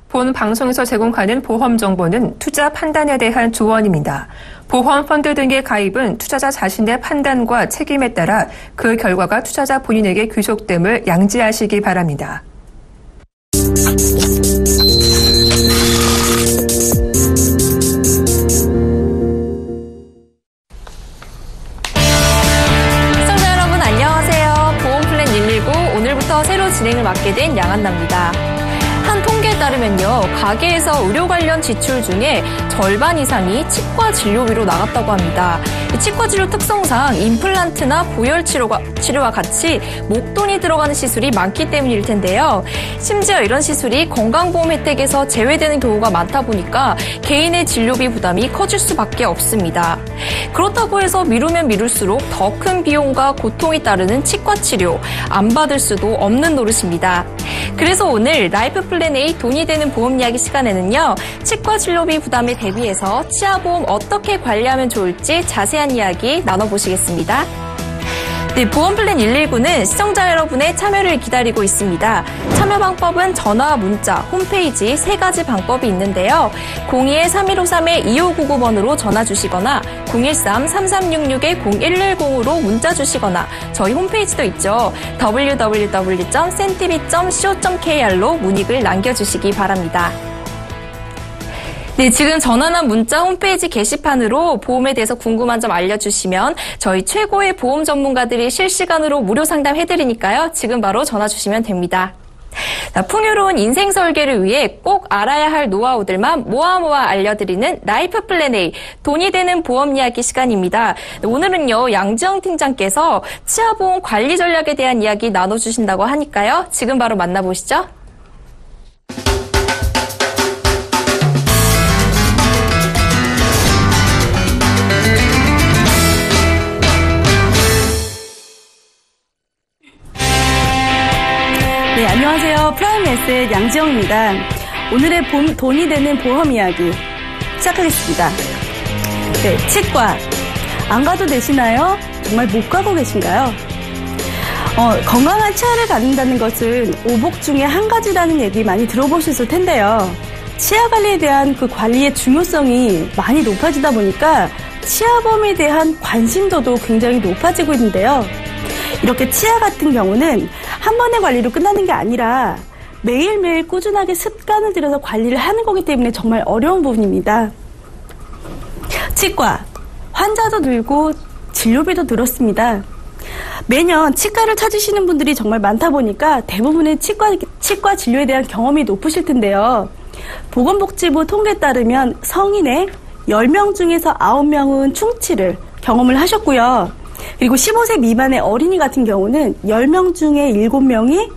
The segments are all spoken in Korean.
본 방송에서 제공하는 보험 정보는 투자 판단에 대한 조언입니다. 보험 펀드 등의 가입은 투자자 자신의 판단과 책임에 따라 그 결과가 투자자 본인에게 귀속됨을 양지하시기 바랍니다. 시청자 여러분 안녕하세요. 보험플랜 119 오늘부터 새로 진행을 맡게 된 양한나입니다. 한 통계에 따르면요, 가계에서 의료 관련 지출 중에 절반 이상이 치과 진료비로 나갔다고 합니다. 치과 진료 특성상 임플란트나 보혈 치료와 같이 목돈이 들어가는 시술이 많기 때문일 텐데요. 심지어 이런 시술이 건강보험 혜택에서 제외되는 경우가 많다 보니까 개인의 진료비 부담이 커질 수밖에 없습니다. 그렇다고 해서 미루면 미룰수록 더 큰 비용과 고통이 따르는 치과 치료 안 받을 수도 없는 노릇입니다. 그래서 오늘 라이프 플랜 A 돈이 되는 보험 이야기 시간에는요, 치과 진료비 부담에 대비해서 치아보험 어떻게 관리하면 좋을지 자세한 이야기 나눠보시겠습니다. 네, 보험플랜 119는 시청자 여러분의 참여를 기다리고 있습니다. 참여 방법은 전화와 문자, 홈페이지 세 가지 방법이 있는데요. 02-3153-2599번으로 전화 주시거나 013-3366-0110으로 문자 주시거나 저희 홈페이지도 있죠. www.cntv.co.kr로 문의글 남겨주시기 바랍니다. 네, 지금 전화나 문자 홈페이지 게시판으로 보험에 대해서 궁금한 점 알려주시면 저희 최고의 보험 전문가들이 실시간으로 무료 상담해드리니까요. 지금 바로 전화 주시면 됩니다. 자, 풍요로운 인생 설계를 위해 꼭 알아야 할 노하우들만 모아 알려드리는 라이프 플랜 A 돈이 되는 보험 이야기 시간입니다. 오늘은요, 양지영 팀장께서 치아보험 관리 전략에 대한 이야기 나눠주신다고 하니까요. 지금 바로 만나보시죠. 네, 안녕하세요. 프라임에셋 양지영입니다. 오늘의 돈이 되는 보험 이야기 시작하겠습니다. 네, 치과 안 가도 되시나요? 정말 못 가고 계신가요? 건강한 치아를 갖는다는 것은 오복 중에 한 가지라는 얘기 많이 들어보셨을 텐데요. 치아 관리에 대한 그 관리의 중요성이 많이 높아지다 보니까 치아보험에 대한 관심도도 굉장히 높아지고 있는데요. 이렇게 치아 같은 경우는 한 번의 관리로 끝나는 게 아니라 매일매일 꾸준하게 습관을 들여서 관리를 하는 거기 때문에 정말 어려운 부분입니다. 치과, 환자도 늘고 진료비도 늘었습니다. 매년 치과를 찾으시는 분들이 정말 많다 보니까 대부분의 치과 진료에 대한 경험이 높으실 텐데요. 보건복지부 통계에 따르면 성인의 10명 중에서 9명은 충치를 경험을 하셨고요. 그리고 15세 미만의 어린이 같은 경우는 10명 중에 7명이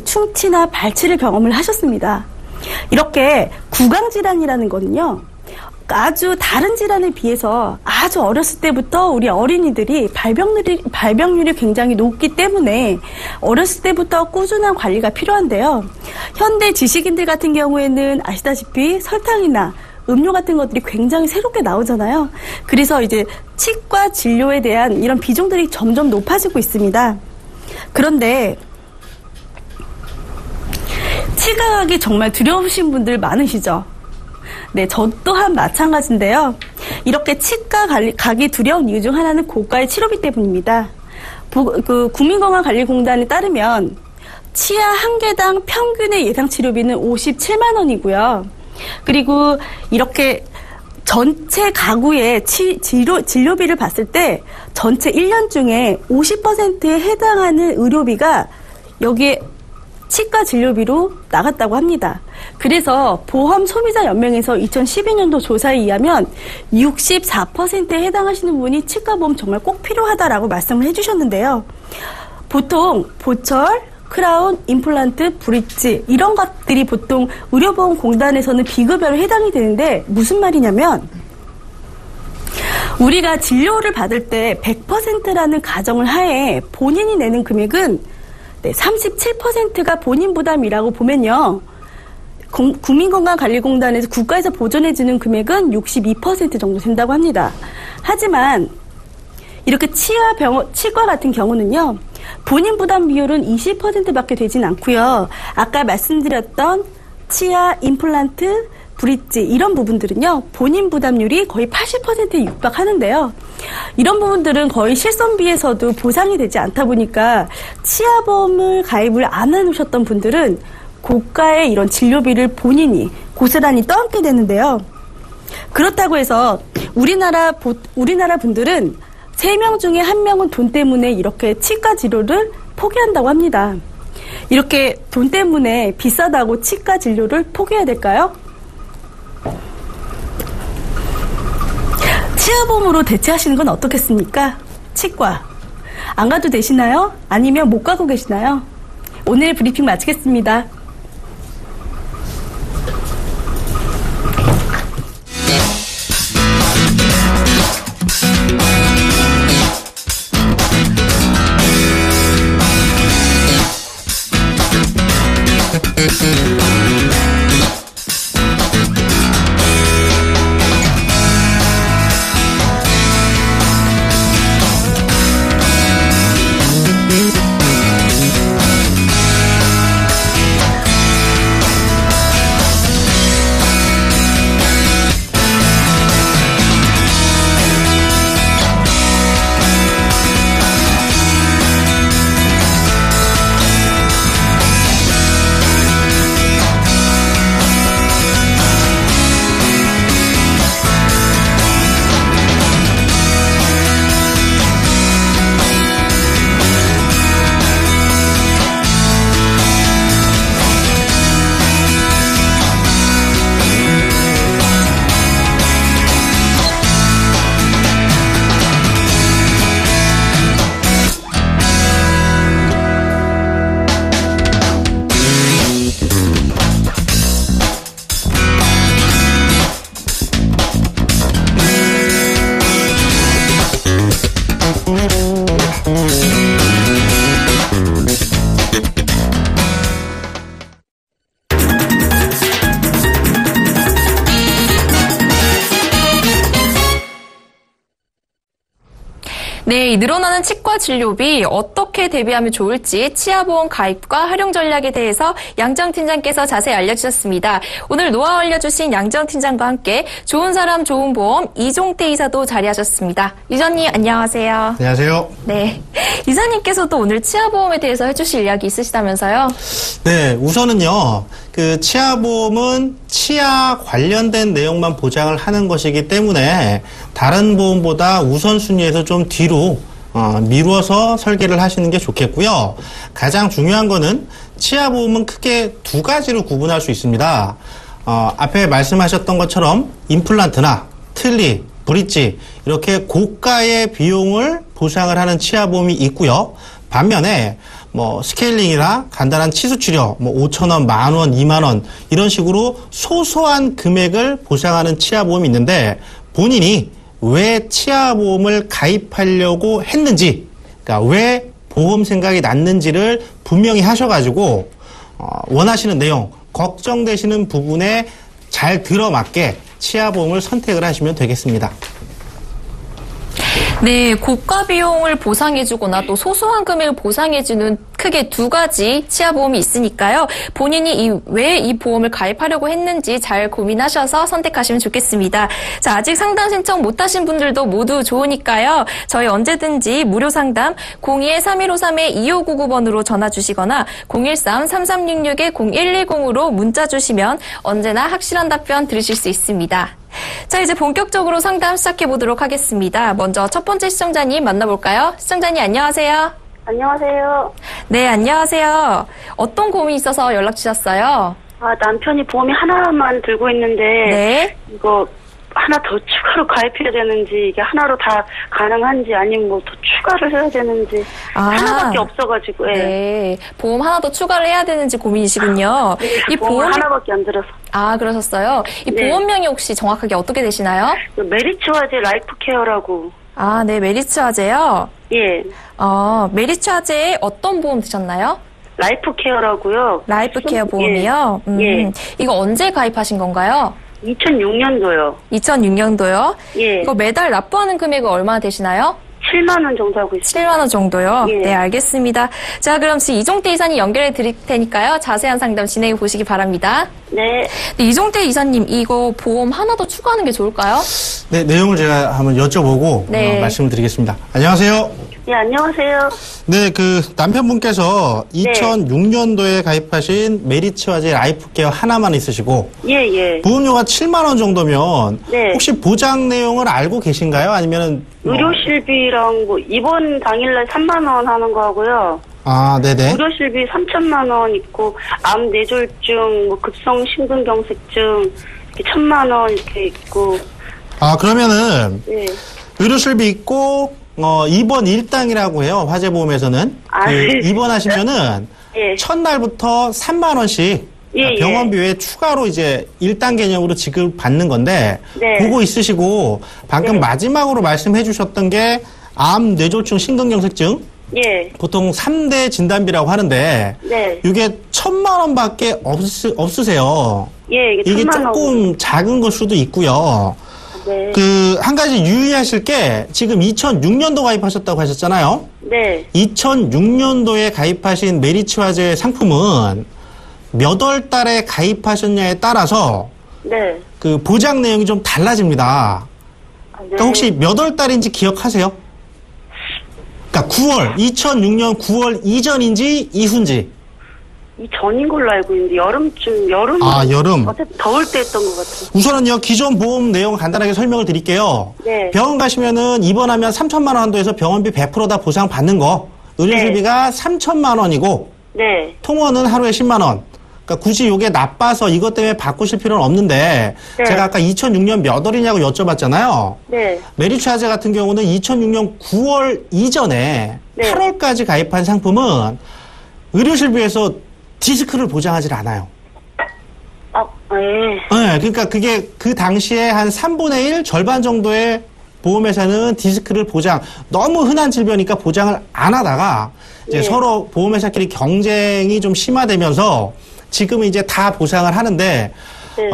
충치나 발치를 경험을 하셨습니다. 이렇게 구강질환이라는 거는요, 아주 다른 질환에 비해서 아주 어렸을 때부터 우리 어린이들이 발병률이 굉장히 높기 때문에 어렸을 때부터 꾸준한 관리가 필요한데요. 현대 지식인들 같은 경우에는 아시다시피 설탕이나 음료 같은 것들이 굉장히 새롭게 나오잖아요. 그래서 이제 치과 진료에 대한 이런 비중들이 점점 높아지고 있습니다. 그런데 치과 가기 정말 두려우신 분들 많으시죠? 네, 저 또한 마찬가지인데요. 이렇게 치과 가기 두려운 이유 중 하나는 고가의 치료비 때문입니다. 국민건강관리공단에 따르면 치아 한 개당 평균의 예상 치료비는 57만 원이고요. 그리고 이렇게 전체 가구의 진료비를 봤을 때 전체 1년 중에 50%에 해당하는 의료비가 여기에 치과 진료비로 나갔다고 합니다. 그래서 보험소비자연맹에서 2012년도 조사에 의하면 64%에 해당하시는 분이 치과보험 정말 꼭 필요하다라고 말씀을 해주셨는데요. 보통 보철, 크라운, 임플란트, 브릿지 이런 것들이 보통 의료보험공단에서는 비급여로 해당이 되는데 무슨 말이냐면 우리가 진료를 받을 때 100%라는 가정을 하에 본인이 내는 금액은 37%가 본인 부담이라고 보면요. 국민건강관리공단에서 국가에서 보존해주는 금액은 62% 정도 된다고 합니다. 하지만 이렇게 치과 같은 경우는요, 본인 부담 비율은 20%밖에 되진 않고요. 아까 말씀드렸던 치아, 임플란트, 브릿지 이런 부분들은요, 본인 부담률이 거의 80%에 육박하는데요. 이런 부분들은 거의 실손비에서도 보상이 되지 않다 보니까 치아보험을 가입을 안 해놓으셨던 분들은 고가의 이런 진료비를 본인이 고스란히 떠안게 되는데요. 그렇다고 해서 우리나라 분들은 3명 중에 1명은 돈 때문에 이렇게 치과 진료를 포기한다고 합니다. 이렇게 돈 때문에 비싸다고 치과 진료를 포기해야 될까요? 치아보험으로 대체하시는 건 어떻겠습니까? 치과 안 가도 되시나요? 아니면 못 가고 계시나요? 오늘 브리핑 마치겠습니다. 네, 늘어나는 치과 진료비 어떻게 대비하면 좋을지 치아보험 가입과 활용 전략에 대해서 양정 팀장께서 자세히 알려주셨습니다. 오늘 노하우 알려주신 양정 팀장과 함께 좋은 사람 좋은 보험 이종태 이사도 자리하셨습니다. 이사님 안녕하세요. 안녕하세요. 네, 이사님께서도 오늘 치아보험에 대해서 해주실 이야기 있으시다면서요? 네, 우선은요. 치아보험은 치아 관련된 내용만 보장을 하는 것이기 때문에 다른 보험보다 우선순위에서 좀 뒤로 미루어서 설계를 하시는 게 좋겠고요. 가장 중요한 거는 치아보험은 크게 두 가지로 구분할 수 있습니다. 앞에 말씀하셨던 것처럼 임플란트나 틀니, 브릿지 이렇게 고가의 비용을 보상을 하는 치아보험이 있고요. 반면에 스케일링이나 간단한 치수 치료, 5,000원, 10,000원, 20,000원, 이런 식으로 소소한 금액을 보상하는 치아보험이 있는데, 본인이 왜 치아보험을 가입하려고 했는지, 그러니까 왜 보험 생각이 났는지를 분명히 하셔가지고, 원하시는 내용, 걱정되시는 부분에 잘 들어맞게 치아보험을 선택을 하시면 되겠습니다. 네, 고가 비용을 보상해주거나 또 소소한 금액을 보상해주는 크게 두 가지 치아보험이 있으니까요. 본인이 왜 이 보험을 가입하려고 했는지 잘 고민하셔서 선택하시면 좋겠습니다. 자, 아직 상담 신청 못하신 분들도 모두 좋으니까요. 저희 언제든지 무료 상담 02-3153-2599번으로 전화 주시거나 013-3366-0110으로 문자 주시면 언제나 확실한 답변 들으실 수 있습니다. 자, 이제 본격적으로 상담 시작해 보도록 하겠습니다. 먼저 첫 번째 시청자님 만나볼까요? 시청자님 안녕하세요. 안녕하세요. 네, 안녕하세요. 어떤 고민이 있어서 연락 주셨어요? 남편이 보험이 하나만 들고 있는데 네. 이거 하나 더 추가로 가입해야 되는지, 이게 하나로 다 가능한지, 아니면 더 추가를 해야 되는지. 하나밖에 없어가지고. 예. 네, 보험 하나 더 추가를 해야 되는지 고민이시군요. 네, 이 보험 하나밖에 안 들어서. 그러셨어요. 이 네. 보험명이 혹시 정확하게 어떻게 되시나요? 메리츠화재 라이프케어라고. 네, 메리츠화재요? 예. 메리츠화재에 어떤 보험 드셨나요? 라이프 케어라고요. 라이프 케어 보험이요? 예. 이거 언제 가입하신 건가요? 2006년도요. 2006년도요? 예. 이거 매달 납부하는 금액은 얼마나 되시나요? 7만 원 정도 하고 있어요. 7만 원 정도요? 예. 네, 알겠습니다. 자, 그럼 지금 이종태 이사님 연결해 드릴 테니까요. 자세한 상담 진행해 보시기 바랍니다. 네. 네, 이종태 이사님, 이거 보험 하나 더 추가하는 게 좋을까요? 네, 내용을 제가 한번 여쭤보고 네. 말씀을 드리겠습니다. 안녕하세요. 네, 안녕하세요. 네, 그 남편분께서 2006년도에 가입하신 메리츠와제 라이프케어 하나만 있으시고 예, 예. 보험료가 7만 원 정도면 네. 혹시 보장 내용을 알고 계신가요? 아니면은 의료실비랑 뭐 입원 당일날 3만 원 하는 거 하고요. 아, 네네. 의료실비 3천만 원 있고 암 뇌졸중, 뭐 급성 심근경색증 이렇게 1,000만 원 이렇게 있고. 아, 그러면은 예. 의료실비 있고 입원 일당이라고 해요. 화재보험에서는. 아, 그 네. 입원하시면은 예. 첫날부터 3만 원씩 예, 병원비 외에 추가로 이제 일당 개념으로 지급받는 건데 네. 그거 있으시고 방금 네. 마지막으로 말씀해 주셨던 게 암, 뇌졸중, 심근경색증 예. 보통 3대 진단비라고 하는데 네. 이게 1,000만 원밖에 없으세요. 예, 이게 1,000만 원. 조금 작은 걸 수도 있고요. 네. 그 한 가지 유의하실 게 지금 2006년도 가입하셨다고 하셨잖아요. 네. 2006년도에 가입하신 메리츠화재 상품은 몇 월 달에 가입하셨냐에 따라서 네. 그 보장 내용이 좀 달라집니다. 네. 그러니까 혹시 몇 월 달인지 기억하세요? 그러니까 9월, 2006년 9월 이전인지 이후인지. 이 전인 걸로 알고 있는데 여름. 아, 여름. 어쨌든 더울 때 했던 것 같아요. 우선은요, 기존 보험 내용 간단하게 설명을 드릴게요. 네. 병원 가시면은 입원하면 3천만 원 한도에서 병원비 100% 다 보상 받는 거. 의료실비가 3천만 원이고, 네. 통원은 하루에 10만 원. 그러니까 굳이 이게 나빠서 이것 때문에 바꾸실 필요는 없는데, 네. 제가 아까 2006년 몇 월이냐고 여쭤봤잖아요. 네. 메리츠화재 같은 경우는 2006년 9월 이전에 네. 8월까지 가입한 상품은 의료실비에서 디스크를 보장하지 않아요. 아, 예. 네, 그러니까 그게 그 당시에 한 3분의 1 절반 정도의 보험회사는 디스크를 너무 흔한 질병이니까 보장을 안 하다가 이제 예. 서로 보험회사끼리 경쟁이 좀 심화되면서 지금은 이제 다 보상을 하는데, 네.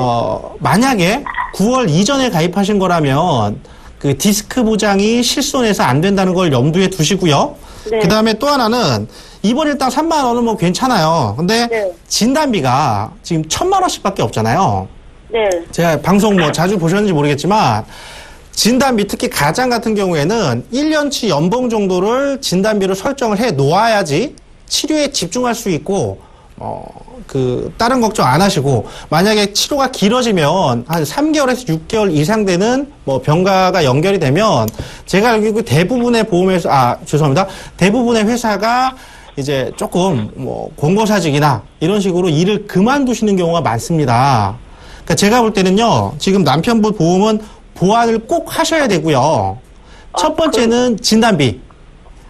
만약에 9월 이전에 가입하신 거라면 그 디스크 보장이 실손해서 안 된다는 걸 염두에 두시고요. 네. 그 다음에 또 하나는 입원 일당 3만 원은 뭐 괜찮아요. 근데 네. 진단비가 지금 1,000만 원씩밖에 없잖아요. 네. 제가 방송 뭐 자주 보셨는지 모르겠지만 진단비 특히 가장 같은 경우에는 1년치 연봉 정도를 진단비로 설정을 해 놓아야지 치료에 집중할 수 있고 다른 걱정 안 하시고 만약에 치료가 길어지면 한 3개월에서 6개월 이상 되는 뭐 병가가 연결이 되면 제가 알기로 대부분의 대부분의 회사가 이제 조금 뭐 권고사직이나 이런 식으로 일을 그만두시는 경우가 많습니다. 그러니까 제가 볼 때는요, 지금 남편분 보험은 보완을 꼭 하셔야 되고요. 첫 번째는 진단비.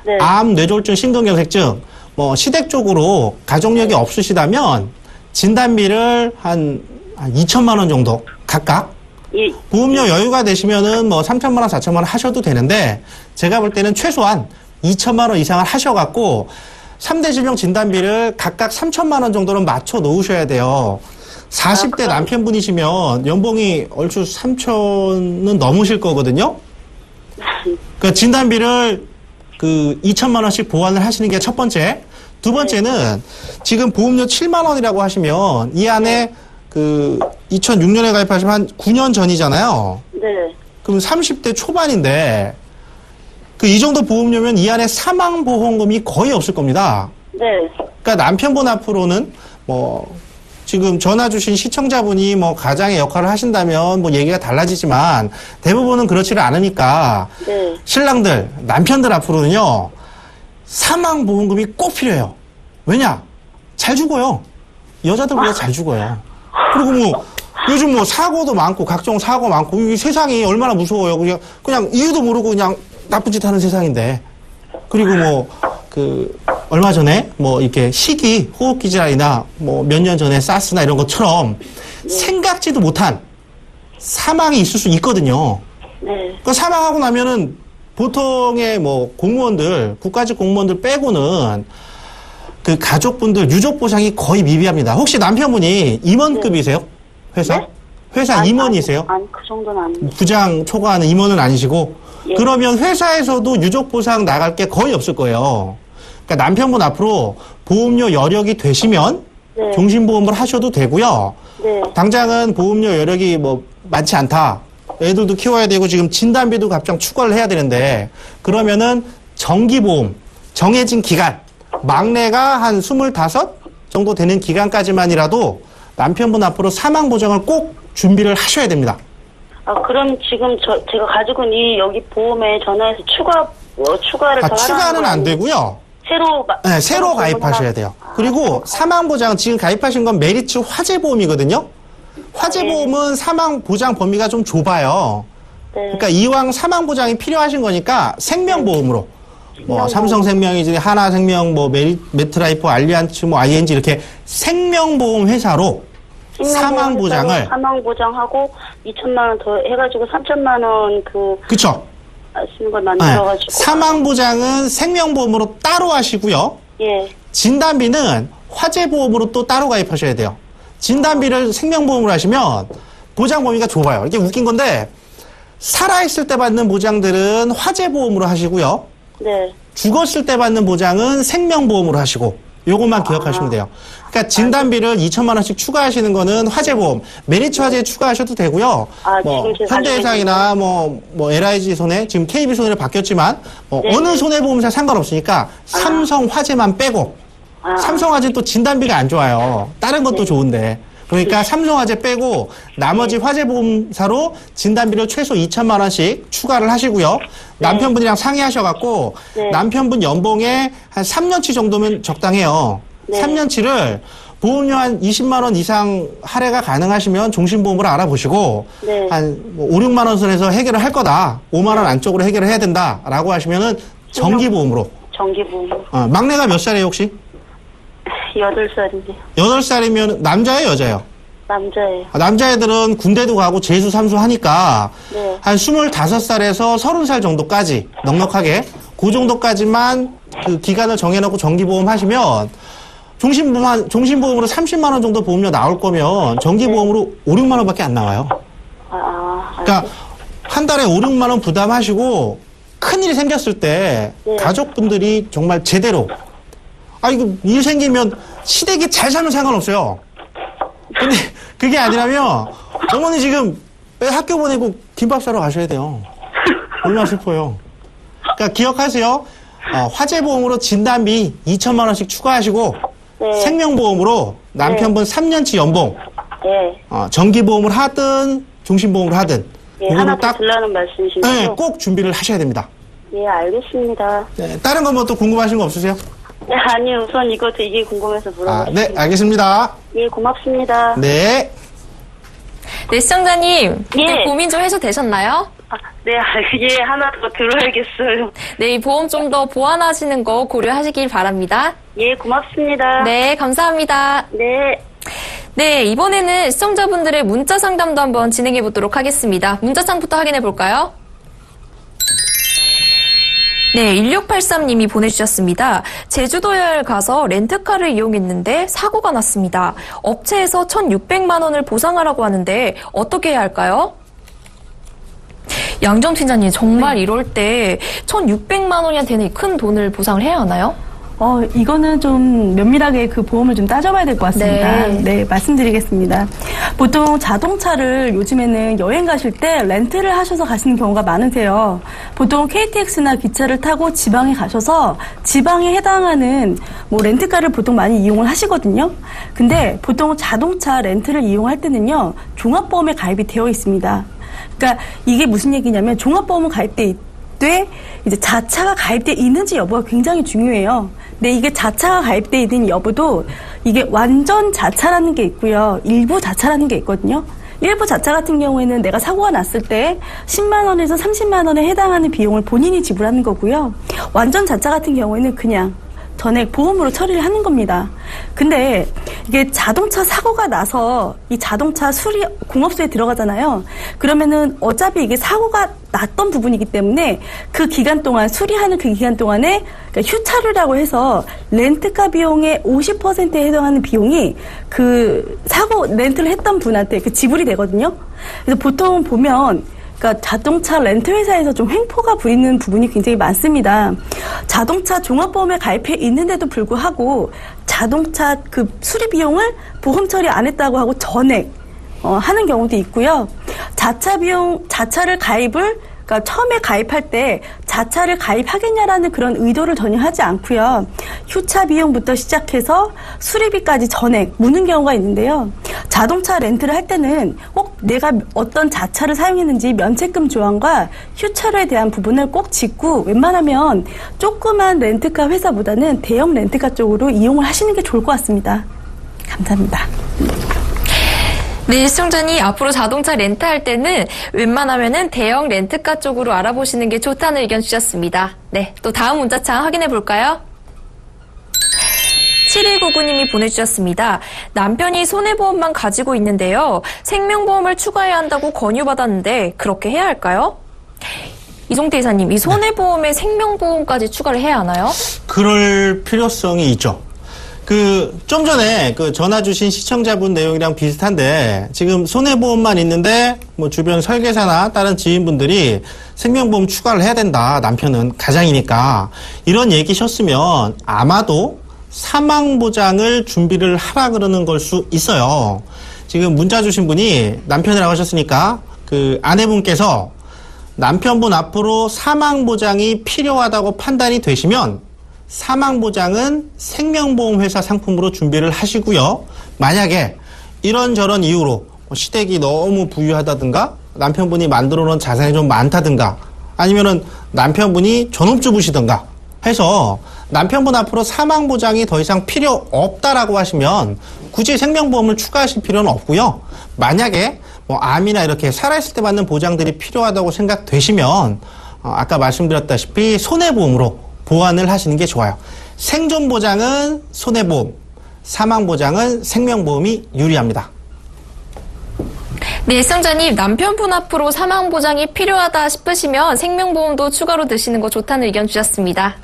네. 암, 뇌졸중, 심근경색증, 뭐 시댁 쪽으로 가족력이 없으시다면 진단비를 한 2천만 원 정도 각각. 예. 보험료 여유가 되시면은 뭐 3천만 원, 4천만 원 하셔도 되는데 제가 볼 때는 최소한 2천만 원 이상을 하셔갖고 3대 질병 진단비를 각각 3천만 원 정도는 맞춰 놓으셔야 돼요. 40대 남편분이시면 연봉이 얼추 3천은 넘으실 거거든요. 그러니까 진단비를 2천만 원씩 보완을 하시는 게 첫 번째. 두 번째는 지금 보험료 7만 원이라고 하시면 이 안에 2006년에 가입하시면 한 9년 전이잖아요. 네. 그럼 30대 초반인데 이 정도 보험료면 이 안에 사망보험금이 거의 없을 겁니다. 네. 그러니까 남편분 앞으로는 지금 전화 주신 시청자분이 가장의 역할을 하신다면 얘기가 달라지지만 대부분은 그렇지를 않으니까 네. 신랑들, 남편들 앞으로는요, 사망보험금이 꼭 필요해요. 왜냐? 잘 죽어요. 여자들보다 잘 죽어요. 그리고 요즘 사고도 많고, 각종 사고 많고, 이 세상이 얼마나 무서워요. 그냥 이유도 모르고 그냥 나쁜 짓 하는 세상인데. 그리고 얼마 전에 이렇게 식이, 호흡기질환이나 몇 년 전에 사스나 이런 것처럼 생각지도 못한 사망이 있을 수 있거든요. 네. 사망하고 나면은 보통의 공무원들, 국가직 공무원들 빼고는 그 가족분들 유족 보상이 거의 미비합니다. 혹시 남편분이 임원급이세요? 회사? 네? 회사 임원이세요? 아니, 그 정도는 아닙니다. 부장 초과하는 임원은 아니시고 예. 그러면 회사에서도 유족 보상 나갈 게 거의 없을 거예요. 그러니까 남편분 앞으로 보험료 여력이 되시면 네. 종신보험을 하셔도 되고요. 네. 당장은 보험료 여력이 뭐 많지 않다. 애들도 키워야 되고 지금 진단비도 갑자기 추가를 해야 되는데 그러면은 정기보험 정해진 기간 막내가 한 25 정도 되는 기간까지만이라도 남편분 앞으로 사망보장을 꼭 준비를 하셔야 됩니다. 아, 그럼 지금 제가 가지고 있는 여기 보험에 전화해서 추가를 더 하라는 추가는 안 되고요. 새로 가입하셔야 돼요. 그리고 사망보장 지금 가입하신 건 메리츠 화재보험이거든요. 화재보험은 사망보장 범위가 좀 좁아요. 네. 그러니까 이왕 사망보장이 필요하신 거니까 생명보험으로 뭐 삼성생명이지 하나생명 뭐 메트라이프 알리안츠 뭐 ING 이렇게 생명보험 회사로 사망보장을 사망보장하고 2천만 원 더 해가지고 3천만 원 그쵸. 하시는 걸 만들어가지고 사망보장은 생명보험으로 따로 하시고요. 예. 진단비는 화재보험으로 또 따로 가입하셔야 돼요. 진단비를 생명보험으로 하시면 보장 범위가 좁아요. 이게 웃긴 건데 살아있을 때 받는 보장들은 화재보험으로 하시고요. 네. 죽었을 때 받는 보장은 생명보험으로 하시고 요것만 기억하시면 돼요. 그러니까 진단비를 2천만 원씩 추가하시는 거는 화재보험, 메리츠 화재에 추가하셔도 되고요. 뭐 현대해상이나 뭐 LIG 손해, 지금 KB 손해를 바뀌었지만 어느 손해보험사 상관없으니까 삼성 화재만 빼고 삼성 화재 또 진단비가 안 좋아요. 다른 것도 좋은데. 그러니까 삼성화재 빼고 나머지 화재보험사로 진단비를 최소 2천만 원씩 추가를 하시고요. 남편분이랑 상의하셔갖고 남편분 연봉에 한 3년치 정도면 적당해요. 3년치를 보험료 한 20만 원 이상 할애가 가능하시면 종신보험으로 알아보시고 한 5, 6만 원 선에서 해결을 할 거다. 5만 원 안쪽으로 해결을 해야 된다라고 하시면은 정기보험으로. 정기보험. 막내가 몇 살이에요 혹시? 8살이네요. 8살이면 남자예요, 여자예요? 남자예요. 남자애들은 군대도 가고 재수, 삼수 하니까 한 25살에서 30살 정도까지 넉넉하게 그 정도까지만 그 기간을 정해놓고 정기보험 하시면 종신보험으로 30만 원 정도 보험료 나올 거면 정기보험으로 5, 6만 원밖에 안 나와요. 그러니까 한 달에 5, 6만 원 부담하시고 큰일이 생겼을 때 가족분들이 정말 제대로 이거 일 생기면 시댁이 잘 살면 상관없어요. 근데 그게 아니라면 어머니 지금 학교 보내고 김밥 사러 가셔야 돼요. 얼마나 슬퍼요. 그러니까 기억하세요. 화재보험으로 진단비 2천만 원씩 추가하시고 생명보험으로 남편분 3년치 연봉 정기보험을 하든 종신보험을 하든 하나 더 들라는 말씀이신 거죠? 꼭 준비를 하셔야 됩니다. 예, 알겠습니다. 다른 거 뭐 또 궁금하신 거 없으세요? 네, 아니요. 우선 이거 되게 궁금해서 물어봤습니다. 네, 알겠습니다. 예, 고맙습니다. 네. 네, 시청자님. 예. 네, 고민 좀 해소되셨나요? 네, 예, 하나 더 들어야겠어요. 네, 이 보험 좀 더 보완하시는 거 고려하시길 바랍니다. 예, 고맙습니다. 네, 감사합니다. 네. 네, 이번에는 시청자분들의 문자 상담도 한번 진행해 보도록 하겠습니다. 문자창부터 확인해 볼까요? 네, 1683님이 보내주셨습니다. 제주도 여행을 가서 렌트카를 이용했는데 사고가 났습니다. 업체에서 1,600만 원을 보상하라고 하는데 어떻게 해야 할까요? 양정 팀장님, 정말 이럴 때 1,600만 원이나 되는 큰 돈을 보상을 해야 하나요? 이거는 좀 면밀하게 그 보험을 좀 따져봐야 될 것 같습니다. 네, 말씀드리겠습니다. 보통 자동차를 요즘에는 여행 가실 때 렌트를 하셔서 가시는 경우가 많으세요. 보통 KTX나 기차를 타고 지방에 가셔서 지방에 해당하는 뭐 렌트카를 보통 많이 이용을 하시거든요. 근데 보통 자동차 렌트를 이용할 때는요, 종합보험에 가입이 되어 있습니다. 그러니까 이게 무슨 얘기냐면 종합보험은 가입돼 때 이제 자차가 가입돼 있는지 여부가 굉장히 중요해요. 근데 이게 자차가 가입돼 있는 여부도 이게 완전 자차라는 게 있고요. 일부 자차라는 게 있거든요. 일부 자차 같은 경우에는 내가 사고가 났을 때 10만 원에서 30만 원에 해당하는 비용을 본인이 지불하는 거고요. 완전 자차 같은 경우에는 그냥 전액 보험으로 처리를 하는 겁니다. 근데 이게 자동차 사고가 나서 이 자동차 수리 공업소에 들어가잖아요. 그러면은 어차피 이게 사고가 났던 부분이기 때문에 그 기간 동안 수리하는 그 기간 동안에 그러니까 휴차료라고 해서 렌트카 비용의 50%에 해당하는 비용이 그 사고 렌트를 했던 분한테 그 지불이 되거든요. 그래서 보통 보면 그러니까 자동차 렌트 회사에서 좀 횡포가 부리는 부분이 굉장히 많습니다. 자동차 종합보험에 가입해 있는데도 불구하고 자동차 그 수리 비용을 보험 처리 안 했다고 하고 전액 하는 경우도 있고요. 자차를 가입을 그러니까 처음에 가입할 때 자차를 가입하겠냐라는 그런 의도를 전혀 하지 않고요. 휴차 비용부터 시작해서 수리비까지 전액 무는 경우가 있는데요. 자동차 렌트를 할 때는 꼭 내가 어떤 자차를 사용했는지 면책금 조항과 휴차료에 대한 부분을 꼭 짚고 웬만하면 조그만 렌트카 회사보다는 대형 렌트카 쪽으로 이용을 하시는 게 좋을 것 같습니다. 감사합니다. 네, 시청자님 앞으로 자동차 렌트할 때는 웬만하면은 대형 렌트카 쪽으로 알아보시는 게 좋다는 의견 주셨습니다. 네, 또 다음 문자창 확인해 볼까요? 7199님이 보내주셨습니다. 남편이 손해보험만 가지고 있는데요. 생명보험을 추가해야 한다고 권유받았는데 그렇게 해야 할까요? 이종태 이사님, 이 손해보험에 생명보험까지 추가를 해야 하나요? 그럴 필요성이 있죠. 좀 전에 전화 주신 시청자분 내용이랑 비슷한데, 지금 손해보험만 있는데, 주변 설계사나 다른 지인분들이 생명보험 추가를 해야 된다. 남편은 가장이니까. 이런 얘기셨으면 아마도 사망보장을 준비를 하라 그러는 걸 수 있어요. 지금 문자 주신 분이 남편이라고 하셨으니까, 아내분께서 남편분 앞으로 사망보장이 필요하다고 판단이 되시면, 사망보장은 생명보험회사 상품으로 준비를 하시고요. 만약에 이런저런 이유로 시댁이 너무 부유하다든가 남편분이 만들어 놓은 자산이 좀 많다든가 아니면은 남편분이 전업주부시든가 해서 남편분 앞으로 사망보장이 더 이상 필요 없다라고 하시면 굳이 생명보험을 추가하실 필요는 없고요. 만약에 암이나 이렇게 살아있을 때 받는 보장들이 필요하다고 생각되시면 아까 말씀드렸다시피 손해보험으로 보완을 하시는 게 좋아요. 생존보장은 손해보험, 사망보장은 생명보험이 유리합니다. 네, 시청자님, 남편분 앞으로 사망보장이 필요하다 싶으시면 생명보험도 추가로 드시는 거 좋다는 의견 주셨습니다.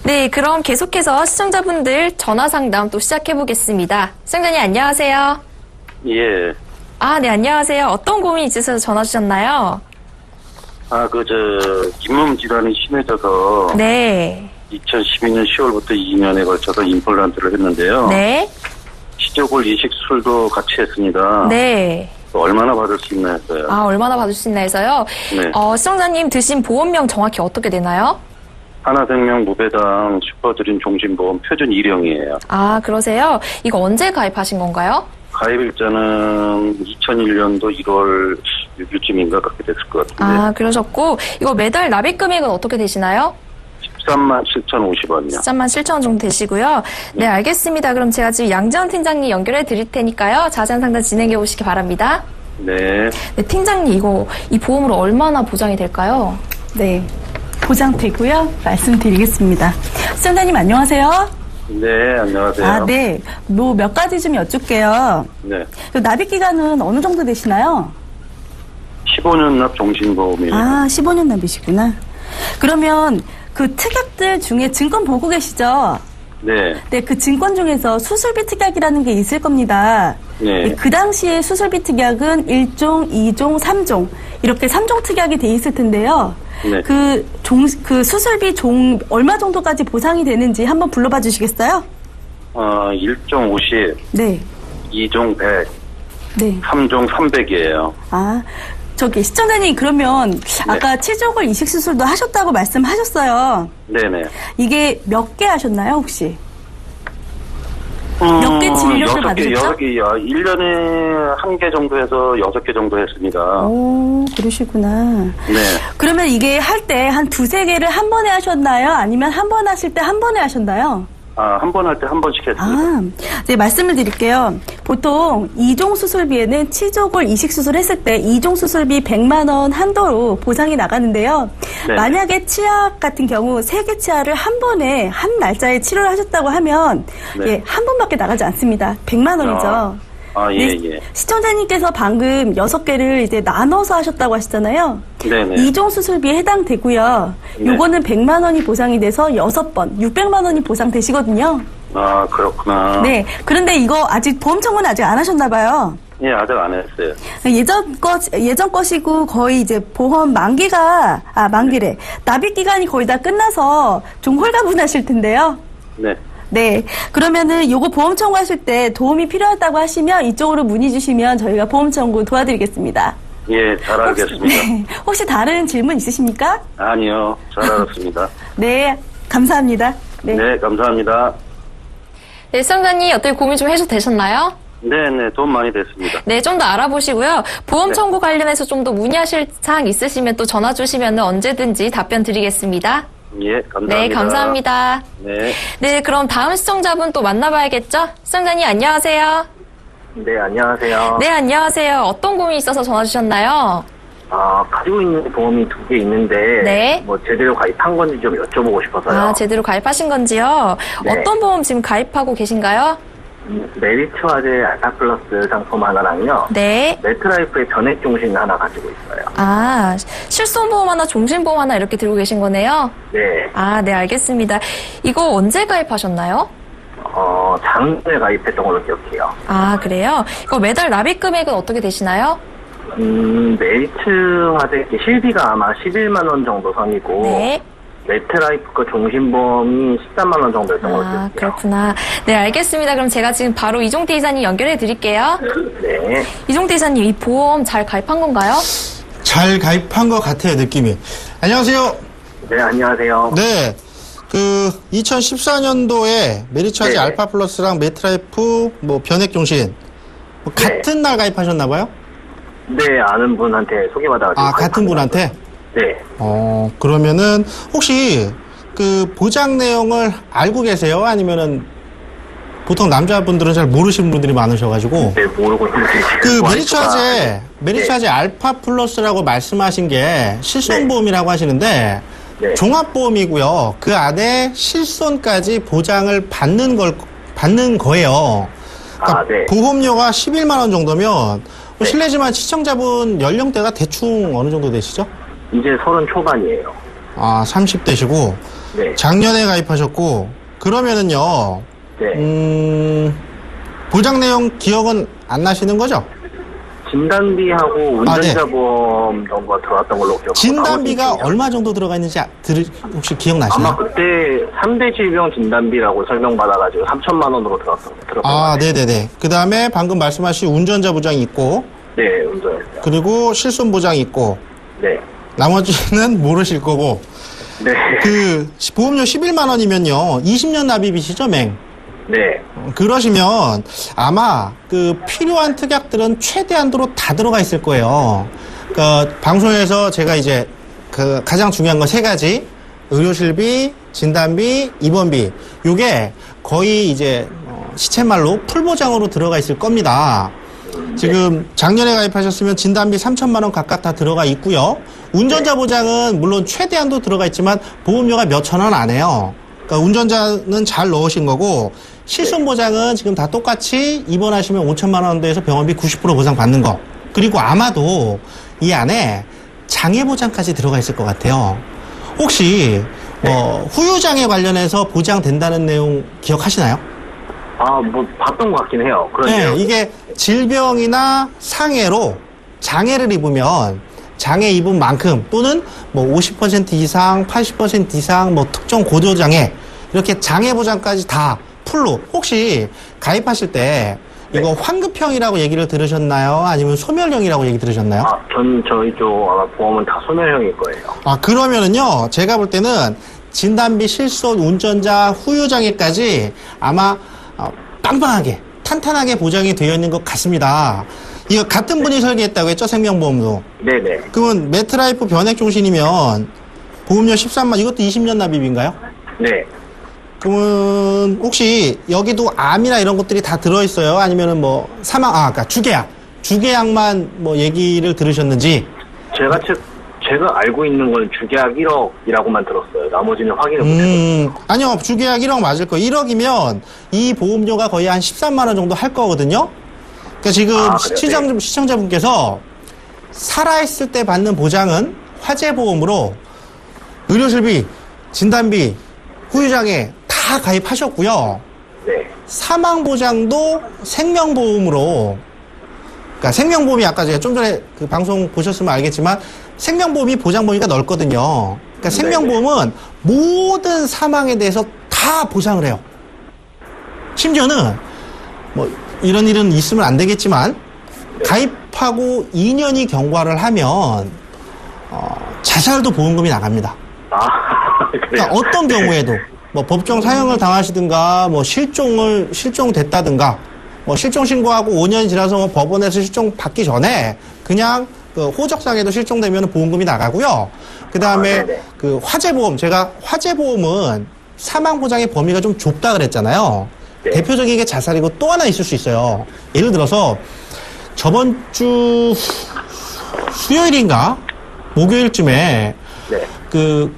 네, 그럼 계속해서 시청자분들 전화상담 또 시작해보겠습니다. 시청자님, 안녕하세요. 예. 네, 안녕하세요. 어떤 고민이 있으셔서 전화 주셨나요? 잇몸 질환이 심해져서. 네. 2012년 10월부터 2년에 걸쳐서 임플란트를 했는데요. 네. 치조골 이식 수술도 같이 했습니다. 네. 얼마나 받을 수 있나 해서요. 얼마나 받을 수 있나 해서요? 네. 시청자님 드신 보험명 정확히 어떻게 되나요? 하나생명 무배당 슈퍼드림 종신보험 표준 1형이에요. 그러세요? 이거 언제 가입하신 건가요? 가입일자는 2001년도 1월 6일쯤인가 그렇게 됐을 것 같은데. 그러셨고, 이거 매달 납입 금액은 어떻게 되시나요? 13만 7,050원이요. 13만 7천 원 정도 되시고요. 네, 알겠습니다. 그럼 제가 지금 양재원 팀장님 연결해 드릴 테니까요. 자세한 상담 진행해 보시기 바랍니다. 네. 네, 팀장님, 이 보험으로 얼마나 보장이 될까요? 네, 보장되고요. 말씀드리겠습니다. 시청자님 안녕하세요. 네, 안녕하세요. 네. 몇 가지 좀 여쭐게요. 네. 납입 기간은 어느 정도 되시나요? 15년 납 종신보험이에요. 15년 납이시구나. 그러면 그 특약들 중에 증권 보고 계시죠? 네. 네, 그 증권 중에서 수술비 특약이라는 게 있을 겁니다. 네. 그 당시에 수술비 특약은 1종, 2종, 3종 이렇게 3종 특약이 돼 있을 텐데요. 네. 그 수술비 얼마 정도까지 보상이 되는지 한번 불러봐 주시겠어요? 1종 50, 네. 2종 100, 네. 3종 300이에요. 시청자님 그러면 네. 아까 치조골 이식 수술도 하셨다고 말씀하셨어요. 네네. 이게 몇 개 하셨나요, 혹시? 몇 개 진료를 받으셨죠? 1년에 1개 정도 해서 6개 정도 했습니다. 오, 그러시구나. 네. 그러면 이게 할 때 한 2-3개를 한 번에 하셨나요? 아니면 한 번 하실 때 한 번에 하셨나요? 한 번 할 때 한 번씩 했습니다. 네, 말씀을 드릴게요. 보통 2종 수술비에는 치조골 이식 수술했을 때 2종 수술비 100만 원 한도로 보상이 나가는데요. 네. 만약에 치아 같은 경우 3개 치아를 한 번에 한 날짜에 치료를 하셨다고 하면 네. 예, 한 번밖에 나가지 않습니다. 100만 원이죠. 네, 시청자님께서 방금 6개를 이제 나눠서 하셨다고 하셨잖아요. 네네. 2종 수술비에 해당되고요. 네. 요거는 100만 원이 보상이 돼서 6번, 600만 원이 보상되시거든요. 그렇구나. 네. 그런데 이거 아직 보험 청구는 아직 안 하셨나 봐요. 예, 아직 안 했어요. 예전 것이고 거의 이제 보험 만기래. 납입 기간이 거의 다 끝나서 좀 홀가분하실 텐데요. 네. 네. 그러면은 요거 보험 청구하실 때 도움이 필요하다고 하시면 이쪽으로 문의 주시면 저희가 보험 청구 도와드리겠습니다. 예, 잘 알겠습니다. 혹시 다른 질문 있으십니까? 아니요, 잘 알았습니다. 네. 감사합니다. 네, 감사합니다. 네, 시청자님 어떻게 고민 좀 해소 되셨나요? 네네, 도움 많이 됐습니다. 네, 좀 더 알아보시고요. 보험 청구 관련해서 좀 더 문의하실 사항 있으시면 또 전화 주시면 언제든지 답변 드리겠습니다. 예, 감사합니다. 네, 감사합니다. 네. 네, 그럼 다음 시청자분 또 만나봐야겠죠? 시청자님 안녕하세요. 네, 안녕하세요. 네, 안녕하세요. 어떤 고민이 있어서 전화 주셨나요? 가지고 있는 보험이 2개 있는데, 네. 뭐, 제대로 가입한 건지 좀 여쭤보고 싶어서요. 제대로 가입하신 건지요? 네. 어떤 보험 지금 가입하고 계신가요? 메리츠화재 알파 플러스 상품 하나랑요. 네. 메트라이프의 전액 종신 하나 가지고 있어요. 실손보험 하나, 종신보험 하나 이렇게 들고 계신 거네요? 네. 네, 알겠습니다. 이거 언제 가입하셨나요? 작년에 가입했던 걸로 기억해요. 그래요? 이거 매달 납입 금액은 어떻게 되시나요? 메리츠화재 실비가 아마 11만 원 정도 선이고, 네. 메트라이프 거 종신보험이 13만 원 정도였던 걸로 기억해요. 그렇구나. 네, 알겠습니다. 그럼 제가 지금 바로 이종태 이사님 연결해 드릴게요. 네. 이종태 이사님, 이 보험 잘 가입한 건가요? 잘 가입한 것 같아요, 느낌이. 안녕하세요. 네, 안녕하세요. 네. 2014년도에 메리츠화재 네. 알파 플러스랑 메트라이프, 변액 종신, 같은 날 가입하셨나봐요? 네, 아는 분한테 소개받아가지고. 같은 분한테? 네. 그러면은, 혹시, 보장 내용을 알고 계세요? 아니면은, 보통 남자분들은 잘 모르시는 분들이 많으셔가지고. 네, 모르고 있는데. 메리츠화재 알파 플러스라고 말씀하신 게 실손보험이라고 하시는데, 네. 종합보험이고요. 그 안에 실손까지 보장을 받는 거예요. 그러니까 네. 보험료가 11만 원 정도면, 네. 실례지만 시청자분 연령대가 대충 어느 정도 되시죠? 이제 30 초반이에요. 30대시고, 네. 작년에 가입하셨고, 그러면은요, 네. 보장 내용 기억은 안 나시는 거죠? 진단비하고 운전자보험 정도가 들어왔던 걸로 기억합니다. 진단비가 얼마 정도 들어가 있는지 혹시 기억나시나요? 아마 그때 3대 질병 진단비라고 설명받아가지고 3천만 원으로 들어왔던 거. 네네네. 그 다음에 방금 말씀하신 운전자 보장이 있고, 네, 운전했어요. 그리고 실손 보장이 있고, 네. 나머지는 모르실 거고, 네. 보험료 11만 원이면요, 20년 납입이시죠, 맹? 네. 그러시면 아마 필요한 특약들은 최대한도로 다 들어가 있을 거예요. 방송에서 제가 이제 가장 중요한 건 3가지. 의료실비, 진단비, 입원비. 요게 거의 이제 시쳇말로 풀보장으로 들어가 있을 겁니다. 지금 작년에 가입하셨으면 진단비 3천만 원 각각 다 들어가 있고요. 운전자 보장은 물론 최대한도 들어가 있지만 보험료가 몇천 원 안 해요. 그러니까 운전자는 잘 넣으신 거고, 실손 보장은 지금 다 똑같이 입원하시면 5천만 원대에서 병원비 90% 보상 받는 거. 그리고 아마도 이 안에 장애 보장까지 들어가 있을 것 같아요. 혹시 후유장애 관련해서 보장된다는 내용 기억하시나요? 봤던 것 같긴 해요. 그런데요. 네, 이게 질병이나 상해로 장애를 입으면 장애 입은 만큼 또는 50% 이상, 80% 이상, 특정 고도장애 이렇게 장애 보장까지 다 풀로. 혹시 가입하실 때 이거 환급형이라고 얘기를 들으셨나요? 아니면 소멸형이라고 얘기 들으셨나요? 저희 쪽 아마 보험은 다 소멸형일 거예요. 그러면은요, 제가 볼 때는 진단비, 실손, 운전자, 후유장애까지 아마 빵빵하게, 탄탄하게 보장이 되어 있는 것 같습니다. 이거 같은 분이 설계했다고 했죠? 생명보험도. 네네. 그러면 메트라이프 변액종신이면 보험료 13만, 이것도 20년 납입인가요? 네. 그러면 혹시 여기도 암이나 이런 것들이 다 들어있어요? 아니면은 뭐 그러니까 주계약만 뭐 얘기를 들으셨는지? 제가 알고 있는 건 주계약 1억이라고만 들었어요. 나머지는 확인을 못했어요. 아니요, 주계약 1억 맞을 거예요. 1억이면 이 보험료가 거의 한 13만 원 정도 할 거거든요. 그러니까 지금 시청자분께서 살아있을 때 받는 보장은 화재보험으로 의료실비, 진단비, 후유장애 다 가입하셨고요. 네. 사망보장도 생명보험으로, 그러니까 생명보험이 아까 제가 좀 전에 그 방송 보셨으면 알겠지만 생명보험이 보장 범위가 넓거든요. 그러니까 생명보험은 모든 사망에 대해서 다 보상을 해요. 심지어는 뭐 이런 일은 있으면 안 되겠지만 가입하고 2년이 경과를 하면 자살도 보험금이 나갑니다. 그러니까 어떤 경우에도 뭐 법정 사형을 당하시든가 뭐 실종됐다든가 뭐 실종 신고하고 5년이 지나서 법원에서 실종 받기 전에 그냥 그 호적상에도 실종되면 보험금이 나가고요. 그 다음에 그 화재보험, 제가 화재보험은 사망보장의 범위가 좀 좁다 그랬잖아요. 네. 대표적인 게 자살이고 또 하나 있을 수 있어요. 예를 들어서 저번 주 수요일인가 목요일쯤에 네. 그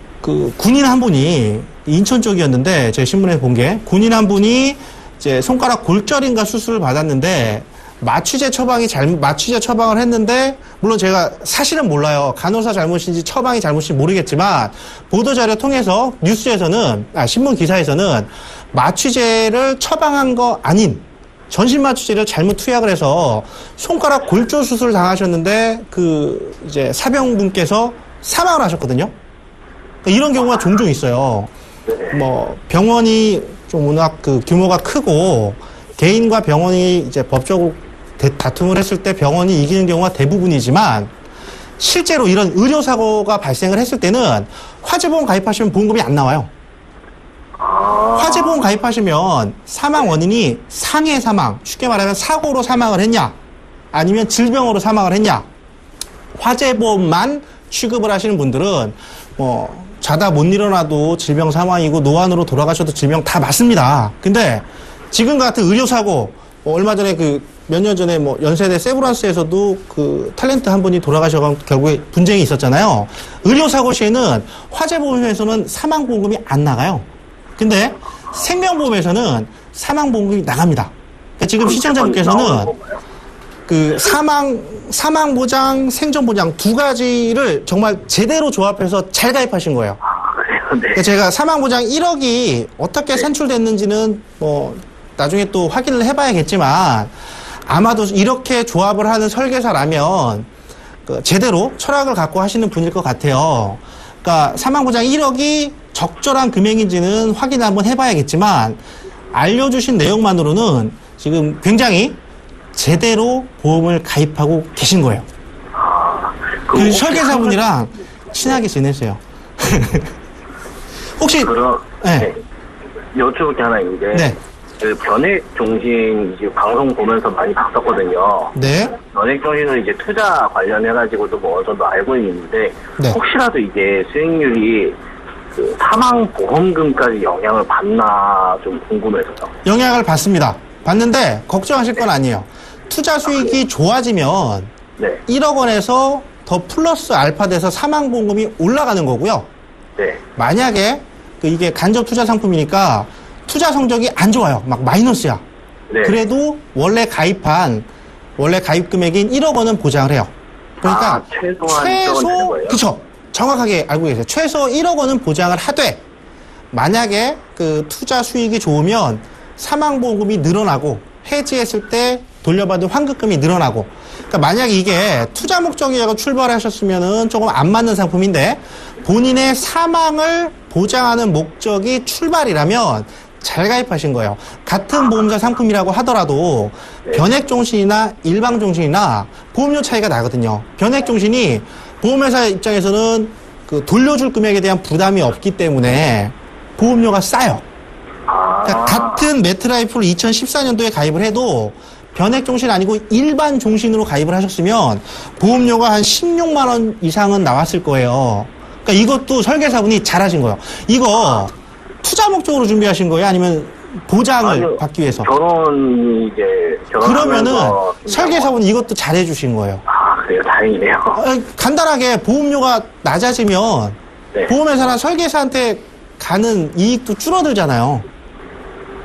군인 한 분이 인천 쪽이었는데 제 신문에 본 게 군인 한 분이 이제 손가락 골절인가 수술을 받았는데 마취제 처방을 했는데 물론 제가 사실은 몰라요. 간호사 잘못인지 처방이 잘못인지 모르겠지만 보도자료 통해서 뉴스에서는 신문 기사에서는 마취제를 처방한 거 아닌 전신 마취제를 잘못 투약을 해서 손가락 골절 수술을 당하셨는데 그 이제 사병분께서 사망을 하셨거든요. 그러니까 이런 경우가 종종 있어요. 뭐 병원이 좀 워낙 그 규모가 크고 개인과 병원이 이제 법적으로 다툼을 했을 때 병원이 이기는 경우가 대부분이지만 실제로 이런 의료사고가 발생을 했을 때는 화재보험 가입하시면 보험금이 안 나와요. 화재보험 가입하시면 사망 원인이 상해 사망, 쉽게 말하면 사고로 사망을 했냐 아니면 질병으로 사망을 했냐, 화재보험만 취급을 하시는 분들은 뭐 자다 못 일어나도 질병 사망이고 노안으로 돌아가셔도 질병 다 맞습니다. 근데 지금 같은 의료사고 얼마 전에 몇 년 전에 뭐 연세대 세브란스에서도 그 탤런트 한 분이 돌아가셔서 결국에 분쟁이 있었잖아요. 의료사고 시에는 화재보험에서는 사망보험금이 안 나가요. 근데 생명보험에서는 사망보험금이 나갑니다. 그러니까 지금 시청자분께서는 그 사망보장, 생존보장 두 가지를 정말 제대로 조합해서 잘 가입하신 거예요. 그러니까 제가 사망보장 1억이 어떻게 산출됐는지는 뭐 나중에 또 확인을 해봐야겠지만 아마도 이렇게 조합을 하는 설계사라면 제대로 철학을 갖고 하시는 분일 것 같아요. 그러니까 사망보장 1억이 적절한 금액인지는 확인 한번 해봐야겠지만 알려주신 내용만으로는 지금 굉장히 제대로 보험을 가입하고 계신 거예요. 그 설계사분이랑 친하게 지내세요. 혹시 네. 여쭤볼 게 하나 있는데 네. 그 변액종신 이제 방송 보면서 많이 봤었거든요. 네. 변액종신은 이제 투자 관련해가지고도 뭐 어느 정도 알고 있는데 네. 혹시라도 이게 수익률이 그 사망보험금까지 영향을 받나 좀 궁금해서요. 영향을 받습니다. 받는데 걱정하실 건 아니에요. 투자 수익이 좋아지면 네. 1억 원에서 더 플러스 알파 돼서 사망보험금이 올라가는 거고요. 네. 만약에 이게 간접 투자 상품이니까 투자 성적이 안 좋아요. 막 마이너스야. 네. 그래도 원래 가입 금액인 1억 원은 보장을 해요. 그러니까 최소 그쵸. 정확하게 알고 계세요. 최소 1억 원은 보장을 하되 만약에 그 투자 수익이 좋으면 사망보험금이 늘어나고 해지했을 때 돌려받은 환급금이 늘어나고, 그러니까 만약에 이게 투자 목적이라고 출발하셨으면은 조금 안 맞는 상품인데 본인의 사망을 보장하는 목적이 출발이라면 잘 가입하신 거예요. 같은 보험사 상품이라고 하더라도 변액종신이나 일방종신이나 보험료 차이가 나거든요. 변액종신이 보험회사 입장에서는 그 돌려줄 금액에 대한 부담이 없기 때문에 보험료가 싸요. 그러니까 같은 매트라이프를 2014년도에 가입을 해도 변액종신 아니고 일반 종신으로 가입을 하셨으면 보험료가 한 16만 원 이상은 나왔을 거예요. 그러니까 이것도 설계사분이 잘하신 거예요. 이거 투자 목적으로 준비하신 거예요? 아니면 보장을 아니요, 받기 위해서? 그러면은 설계사분이 이것도 잘해주신 거예요. 아, 그래요? 다행이네요. 간단하게 보험료가 낮아지면 네. 보험회사나 설계사한테 가는 이익도 줄어들잖아요.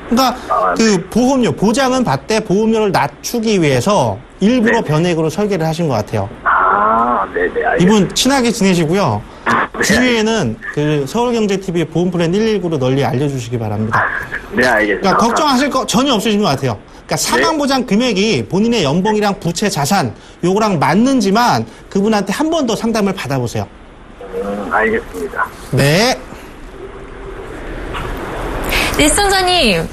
그러니까 그 보험료, 보장은 받되 보험료를 낮추기 위해서 일부러 네. 변액으로 설계를 하신 것 같아요. 아, 네네. 알겠습니다. 이분 친하게 지내시고요. 네. 주위에는 그 서울경제TV 보험플랜 119로 널리 알려주시기 바랍니다. 네, 알겠습니다. 그러니까 걱정하실 거 전혀 없으신 것 같아요. 그러니까 사망보장 금액이 본인의 연봉이랑 부채 자산 요거랑 맞는지만 그분한테 한 번 더 상담을 받아보세요. 알겠습니다. 네. 네, 시청자님.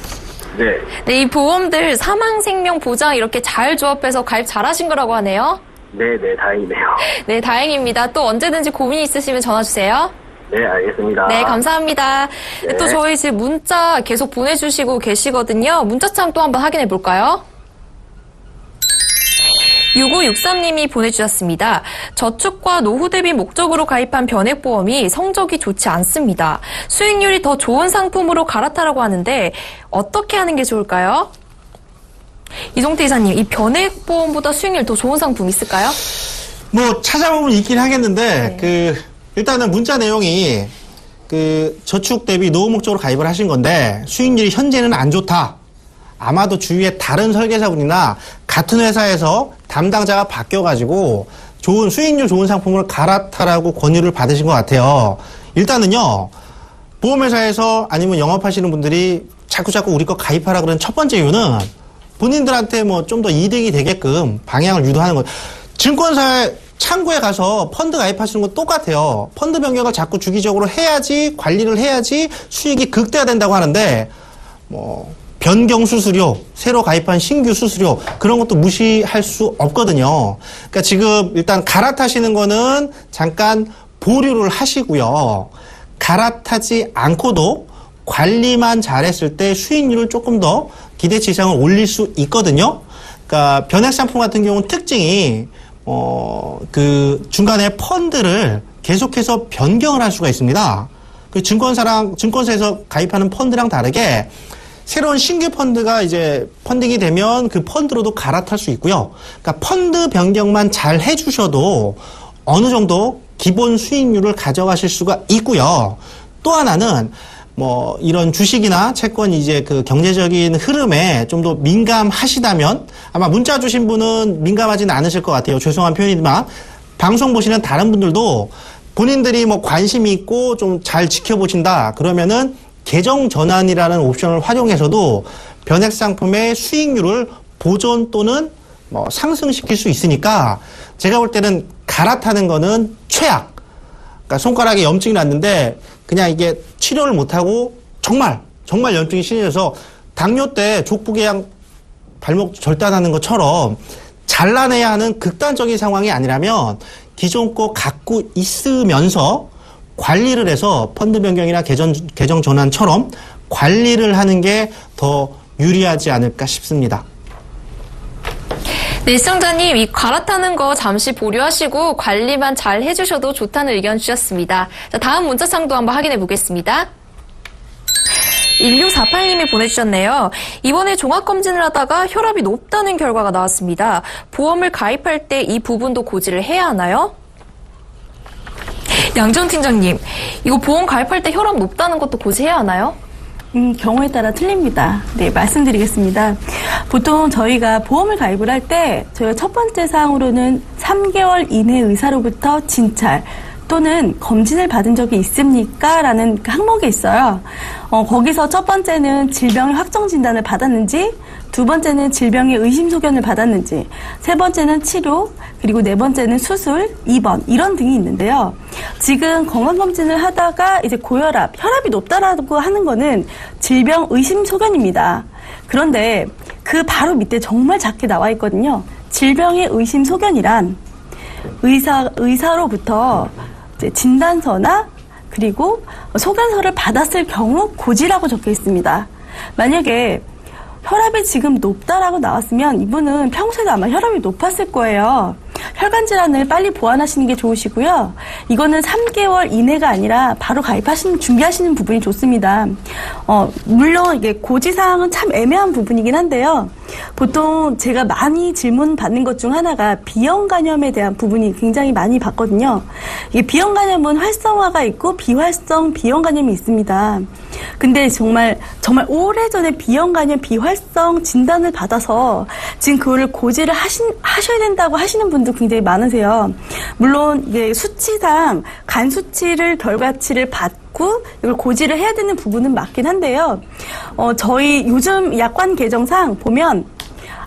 네. 네, 이 보험들 사망, 생명, 보장 이렇게 잘 조합해서 가입 잘하신 거라고 하네요. 네네, 다행이네요. 네, 다행입니다. 또 언제든지 고민이 있으시면 전화 주세요. 네, 알겠습니다. 네, 감사합니다. 네. 또 저희 지금 문자 계속 보내주시고 계시거든요. 문자창 또 한번 확인해 볼까요? 6563님이 보내주셨습니다. 저축과 노후 대비 목적으로 가입한 변액보험이 성적이 좋지 않습니다. 수익률이 더 좋은 상품으로 갈아타라고 하는데 어떻게 하는 게 좋을까요? 이종태 이사님, 이 변액보험보다 수익률 더 좋은 상품 있을까요? 뭐 찾아보면 있긴 하겠는데 네. 일단은 문자 내용이 저축 대비 노후 목적으로 가입을 하신 건데 수익률이 현재는 안 좋다. 아마도 주위에 다른 설계사분이나 같은 회사에서 담당자가 바뀌어가지고 좋은 수익률 좋은 상품을 갈아타라고 권유를 받으신 것 같아요. 일단은요, 보험회사에서 아니면 영업하시는 분들이 자꾸 우리 거 가입하라 그러는 첫 번째 이유는 본인들한테 뭐 좀 더 이득이 되게끔 방향을 유도하는 거예요. 증권사에 창구에 가서 펀드 가입하시는 건 똑같아요. 펀드 변경을 자꾸 주기적으로 해야지, 관리를 해야지 수익이 극대화된다고 하는데 변경 수수료, 새로 가입한 신규 수수료 그런 것도 무시할 수 없거든요. 그러니까 지금 일단 갈아타시는 거는 잠깐 보류를 하시고요. 갈아타지 않고도 관리만 잘했을 때 수익률을 조금 더 기대치 이상을 올릴 수 있거든요. 그러니까 변액 상품 같은 경우는 특징이 중간에 펀드를 계속해서 변경을 할 수가 있습니다. 그 증권사에서 가입하는 펀드랑 다르게 새로운 신규 펀드가 이제 펀딩이 되면 그 펀드로도 갈아탈 수 있고요. 그러니까 펀드 변경만 잘 해주셔도 어느 정도 기본 수익률을 가져가실 수가 있고요. 또 하나는 이런 주식이나 채권 이제 그 경제적인 흐름에 좀 더 민감하시다면 아마 문자 주신 분은 민감하지는 않으실 것 같아요. 죄송한 표현이지만 방송 보시는 다른 분들도 본인들이 관심이 있고 좀 잘 지켜보신다 그러면은 계정 전환이라는 옵션을 활용해서도 변액 상품의 수익률을 보존 또는 상승시킬 수 있으니까 제가 볼 때는 갈아타는 거는 최악. 그러니까 손가락에 염증이 났는데 그냥 이게 치료를 못하고 정말 염증이 심해져서 당뇨 때 족부계양 발목 절단하는 것처럼 잘라내야 하는 극단적인 상황이 아니라면 기존 거 갖고 있으면서 관리를 해서 펀드 변경이나 계정 전환처럼 관리를 하는 게 더 유리하지 않을까 싶습니다. 네, 시청자님, 이 갈아타는 거 잠시 보류하시고 관리만 잘 해주셔도 좋다는 의견 주셨습니다. 자, 다음 문자창도 한번 확인해 보겠습니다. 1648님이 보내주셨네요. 이번에 종합검진을 하다가 혈압이 높다는 결과가 나왔습니다. 보험을 가입할 때 이 부분도 고지를 해야 하나요? 양지원 팀장님, 이거 보험 가입할 때 혈압 높다는 것도 고지해야 하나요? 경우에 따라 틀립니다. 네, 말씀드리겠습니다. 보통 저희가 보험을 가입을 할 때 저희가 첫 번째 사항으로는 3개월 이내 의사로부터 진찰 또는 검진을 받은 적이 있습니까? 라는 항목이 있어요. 거기서 첫 번째는 질병의 확정 진단을 받았는지, 두 번째는 질병의 의심 소견을 받았는지, 세 번째는 치료, 그리고 네 번째는 수술, 2번 이런 등이 있는데요. 지금 건강검진을 하다가 이제 고혈압, 혈압이 높다라고 하는 거는 질병 의심 소견입니다. 그런데 그 바로 밑에 정말 작게 나와 있거든요. 질병의 의심 소견이란 의사로부터 이제 진단서나 그리고 소견서를 받았을 경우 고지라고 적혀 있습니다. 만약에 혈압이 지금 높다라고 나왔으면 이분은 평소에도 아마 혈압이 높았을 거예요. 혈관 질환을 빨리 보완하시는 게 좋으시고요. 이거는 3개월 이내가 아니라 바로 준비하시는 부분이 좋습니다. 물론 이게 고지사항은 참 애매한 부분이긴 한데요. 보통 제가 많이 질문 받는 것 중 하나가 B형 간염에 대한 부분이 굉장히 많이 받거든요. 이게 B형 간염은 활성화가 있고 비활성 B형 간염이 있습니다. 근데 정말 오래전에 B형 간염 비활성 진단을 받아서 지금 그거를 고지를 하셔야 된다고 하시는 분도 굉장히 많으세요. 물론 이게 수치상 간 수치를 결과치를 받고 이걸 고지를 해야 되는 부분은 맞긴 한데요. 저희 요즘 약관 개정상 보면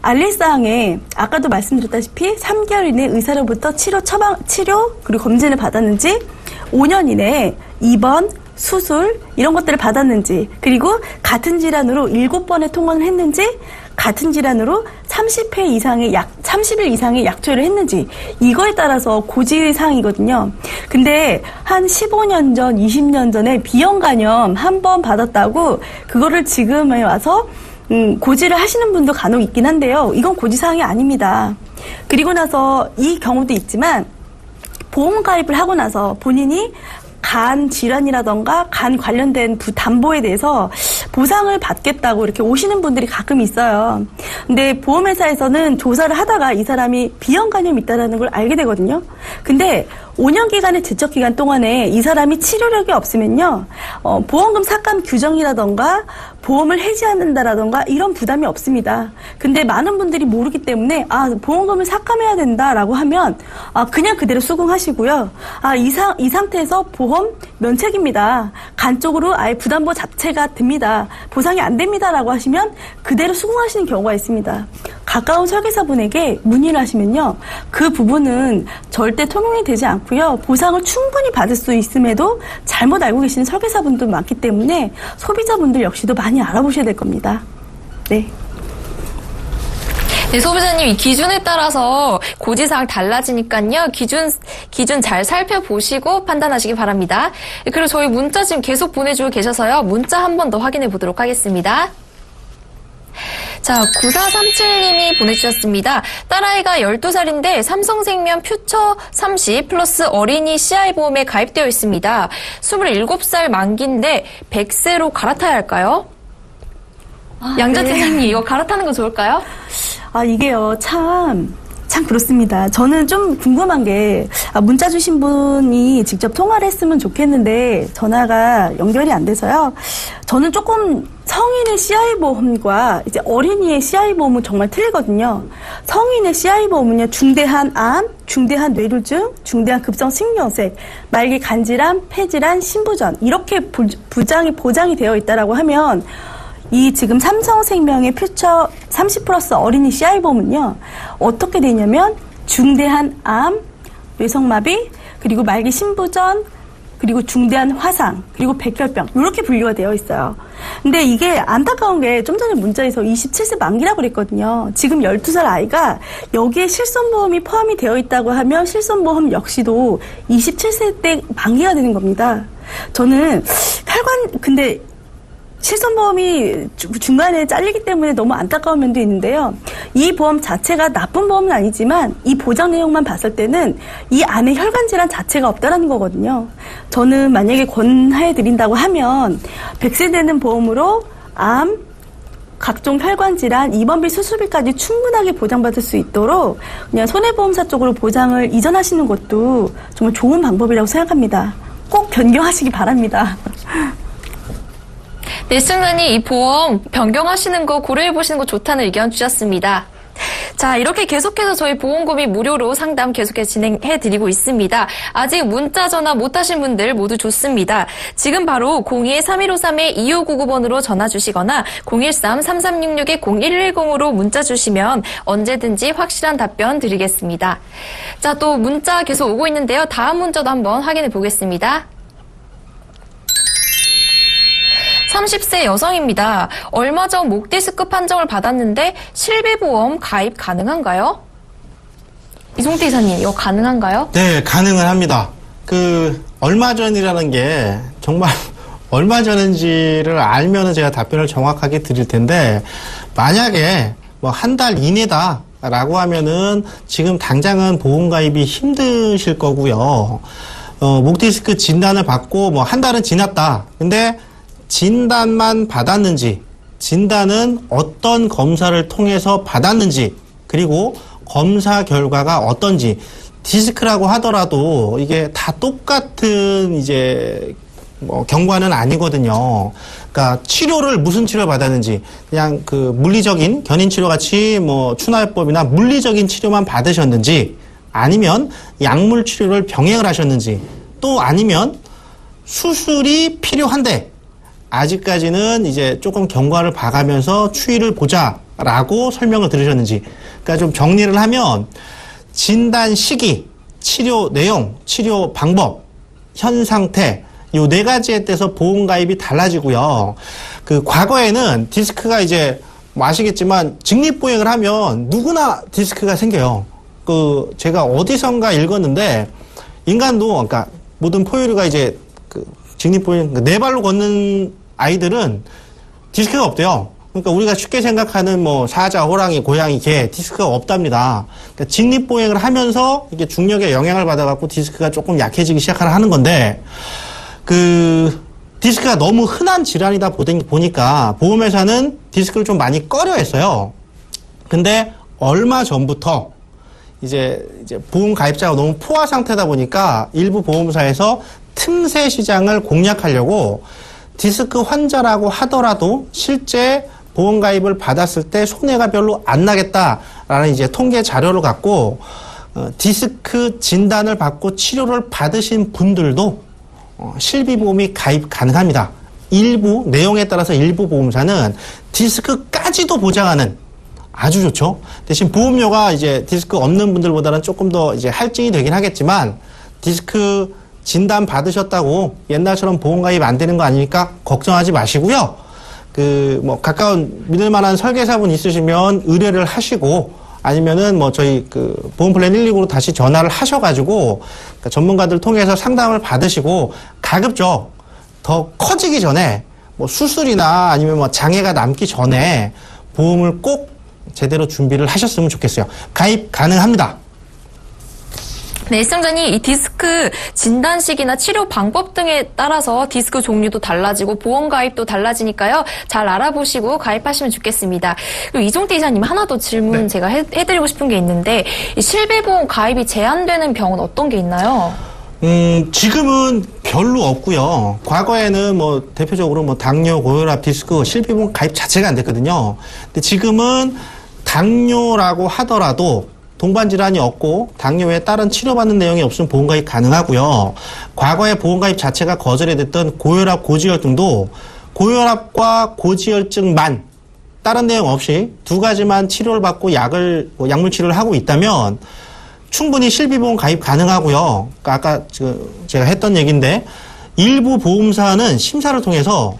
알릴사항에 아까도 말씀드렸다시피 3개월 이내 의사로부터 치료 그리고 검진을 받았는지 5년 이내에 입원, 수술 이런 것들을 받았는지 그리고 같은 질환으로 7번의 통원을 했는지 같은 질환으로 30일 이상의 약초를 했는지 이거에 따라서 고지사항이거든요. 근데 한 15년 전, 20년 전에 B형 간염 한 번 받았다고 그거를 지금에 와서 고지를 하시는 분도 간혹 있긴 한데요. 이건 고지사항이 아닙니다. 그리고 나서 이 경우도 있지만 보험 가입을 하고 나서 본인이 간 질환이라던가 간 관련된 담보에 대해서 보상을 받겠다고 이렇게 오시는 분들이 가끔 있어요. 근데 보험회사에서는 조사를 하다가 이 사람이 B형 간염이 있다는 걸 알게 되거든요. 근데 5년 기간의 제척기간 동안에 이 사람이 치료력이 없으면요. 보험금 삭감 규정이라던가 보험을 해지한다라던가 이런 부담이 없습니다. 근데 많은 분들이 모르기 때문에 보험금을 삭감해야 된다라고 하면 그냥 그대로 수긍하시고요. 이 상태에서 보험 면책입니다. 간 쪽으로 아예 부담보 자체가 듭니다. 보상이 안 됩니다라고 하시면 그대로 수긍하시는 경우가 있습니다. 가까운 설계사분에게 문의를 하시면요. 그 부분은 절대 통용이 되지 않고요. 보상을 충분히 받을 수 있음에도 잘못 알고 계시는 설계사분도 많기 때문에 소비자분들 역시도 많이 알아보셔야 될 겁니다. 네. 네, 소비자님, 이 기준에 따라서 고지사항 달라지니까요. 기준 잘 살펴보시고 판단하시기 바랍니다. 그리고 저희 문자 지금 계속 보내주고 계셔서요. 문자 한 번 더 확인해 보도록 하겠습니다. 자, 9437님이 보내주셨습니다. 딸아이가 12살인데 삼성생명 퓨처 30 플러스 어린이 CI보험에 가입되어 있습니다. 27살 만기인데 100세로 갈아타야 할까요? 양자 팀장님, 이거 갈아타는 거 좋을까요? 이게요, 참 그렇습니다. 저는 좀 궁금한 게 문자 주신 분이 직접 통화를 했으면 좋겠는데 전화가 연결이 안 돼서요. 저는 조금 성인의 CI보험과 이제 어린이의 CI보험은 정말 틀리거든요. 성인의 CI보험은요, 중대한 암, 중대한 뇌졸중, 중대한 급성 심경색, 말기 간질환, 폐질환, 신부전 이렇게 보장이 되어 있다라고 하면 이 지금 삼성생명의 퓨처 30 플러스 어린이 CI보험은요, 어떻게 되냐면 중대한 암, 뇌성마비, 그리고 말기 신부전, 그리고 중대한 화상, 그리고 백혈병 이렇게 분류가 되어 있어요. 근데 이게 안타까운 게 좀 전에 문자에서 27세 만기라고 그랬거든요. 지금 12살 아이가 여기에 실손보험이 포함이 되어 있다고 하면 실손보험 역시도 27세 때 만기가 되는 겁니다. 저는 근데 실손보험이 중간에 잘리기 때문에 너무 안타까운 면도 있는데요. 이 보험 자체가 나쁜 보험은 아니지만 이 보장 내용만 봤을 때는 이 안에 혈관 질환 자체가 없다라는 거거든요. 저는 만약에 권하해 드린다고 하면 100세 되는 보험으로 암, 각종 혈관 질환, 입원비, 수술비까지 충분하게 보장받을 수 있도록 그냥 손해보험사 쪽으로 보장을 이전하시는 것도 정말 좋은 방법이라고 생각합니다. 꼭 변경하시기 바랍니다. 네, 시청자님, 이 보험 변경하시는 거 고려해보시는 거 좋다는 의견 주셨습니다. 자, 이렇게 계속해서 저희 보험금이 무료로 상담 계속해서 진행해드리고 있습니다. 아직 문자 전화 못하신 분들 모두 좋습니다. 지금 바로 02-3153-2599번으로 전화 주시거나 013-3366-0110으로 문자 주시면 언제든지 확실한 답변 드리겠습니다. 자, 또 문자 계속 오고 있는데요. 다음 문자도 한번 확인해 보겠습니다. 30세 여성입니다. 얼마 전 목 디스크 판정을 받았는데 실비보험 가입 가능한가요? 이송태 이사님, 이거 가능한가요? 네, 가능은 합니다. 얼마 전이라는 게 정말 얼마 전인지를 알면은 제가 답변을 정확하게 드릴 텐데, 만약에 뭐 한 달 이내다, 라고 하면은 지금 당장은 보험 가입이 힘드실 거고요. 목 디스크 진단을 받고 뭐 한 달은 지났다. 근데 진단만 받았는지, 진단은 어떤 검사를 통해서 받았는지, 그리고 검사 결과가 어떤지, 디스크라고 하더라도 이게 다 똑같은 이제 경과는 아니거든요. 그러니까 치료를 무슨 치료 받았는지, 그냥 그 물리적인 견인 치료 같이 뭐 추나요법이나 물리적인 치료만 받으셨는지, 아니면 약물 치료를 병행을 하셨는지, 또 아니면 수술이 필요한데 아직까지는 이제 조금 경과를 봐가면서 추이를 보자라고 설명을 들으셨는지. 그러니까 좀 정리를 하면 진단 시기, 치료 내용, 치료 방법, 현 상태, 요 네 가지에 대해서 보험 가입이 달라지고요. 그 과거에는 디스크가 이제 뭐 아시겠지만 직립보행을 하면 누구나 디스크가 생겨요. 그 제가 어디선가 읽었는데 인간도 그러니까 모든 포유류가 이제 그 직립보행 네 발로 걷는 아이들은 디스크가 없대요. 그러니까 우리가 쉽게 생각하는 뭐 사자, 호랑이, 고양이, 개 디스크가 없답니다. 그러니까 직립보행을 하면서 이게 중력에 영향을 받아갖고 디스크가 조금 약해지기 시작하는 건데 그 디스크가 너무 흔한 질환이다 보니까 보험회사는 디스크를 좀 많이 꺼려했어요. 근데 얼마 전부터 이제 보험 가입자가 너무 포화 상태다 보니까 일부 보험사에서 틈새 시장을 공략하려고 디스크 환자라고 하더라도 실제 보험 가입을 받았을 때 손해가 별로 안 나겠다라는 이제 통계 자료를 갖고 디스크 진단을 받고 치료를 받으신 분들도 실비보험이 가입 가능합니다. 일부 내용에 따라서 일부 보험사는 디스크까지도 보장하는 아주 좋죠. 대신 보험료가 이제 디스크 없는 분들보다는 조금 더 이제 할증이 되긴 하겠지만 디스크 진단 받으셨다고 옛날처럼 보험 가입 안 되는 거 아니니까 걱정하지 마시고요. 그 뭐 가까운 믿을 만한 설계사분 있으시면 의뢰를 하시고 아니면은 뭐 저희 그 보험플랜 119로 다시 전화를 하셔가지고 그러니까 전문가들 통해서 상담을 받으시고 가급적 더 커지기 전에 뭐 수술이나 아니면 뭐 장애가 남기 전에 보험을 꼭 제대로 준비를 하셨으면 좋겠어요. 가입 가능합니다. 네, 시청자님, 이 디스크 진단 시기나 치료 방법 등에 따라서 디스크 종류도 달라지고 보험 가입도 달라지니까요. 잘 알아보시고 가입하시면 좋겠습니다. 그리고 이종태 이사님 하나 더 질문 네. 제가 해드리고 싶은 게 있는데 이 실비보험 가입이 제한되는 병은 어떤 게 있나요? 지금은 별로 없고요. 과거에는 뭐 대표적으로 뭐 당뇨, 고혈압, 디스크, 실비보험 가입 자체가 안 됐거든요. 근데 지금은 당뇨라고 하더라도 동반 질환이 없고 당뇨 외에 다른 치료받는 내용이 없으면 보험 가입 가능하고요. 과거에 보험 가입 자체가 거절이 됐던 고혈압, 고지혈증도 고혈압과 고지혈증만 다른 내용 없이 두 가지만 치료를 받고 약물 치료를 하고 있다면 충분히 실비보험 가입 가능하고요. 그러니까 아까 제가 했던 얘기인데 일부 보험사는 심사를 통해서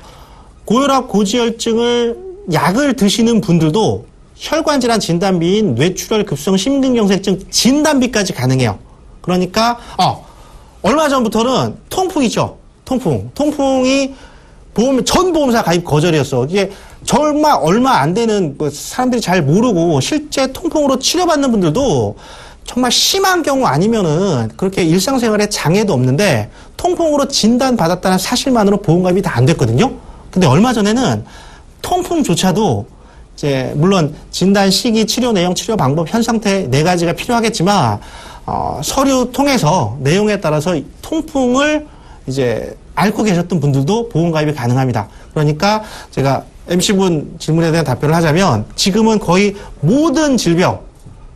고혈압, 고지혈증을 약을 드시는 분들도 혈관질환 진단비인 뇌출혈 급성 심근경색증 진단비까지 가능해요. 그러니까 얼마 전부터는 통풍 있죠. 통풍이 전 보험사 가입 거절이었어. 이게 얼마 안 되는 사람들이 잘 모르고 실제 통풍으로 치료받는 분들도 정말 심한 경우 아니면은 그렇게 일상생활에 장애도 없는데 통풍으로 진단받았다는 사실만으로 보험 가입이 다 안 됐거든요. 근데 얼마 전에는 통풍조차도 이제 물론 진단 시기, 치료 내용, 치료 방법, 현 상태 네 가지가 필요하겠지만 서류 통해서 내용에 따라서 통풍을 이제 앓고 계셨던 분들도 보험 가입이 가능합니다. 그러니까 제가 MC분 질문에 대한 답변을 하자면 지금은 거의 모든 질병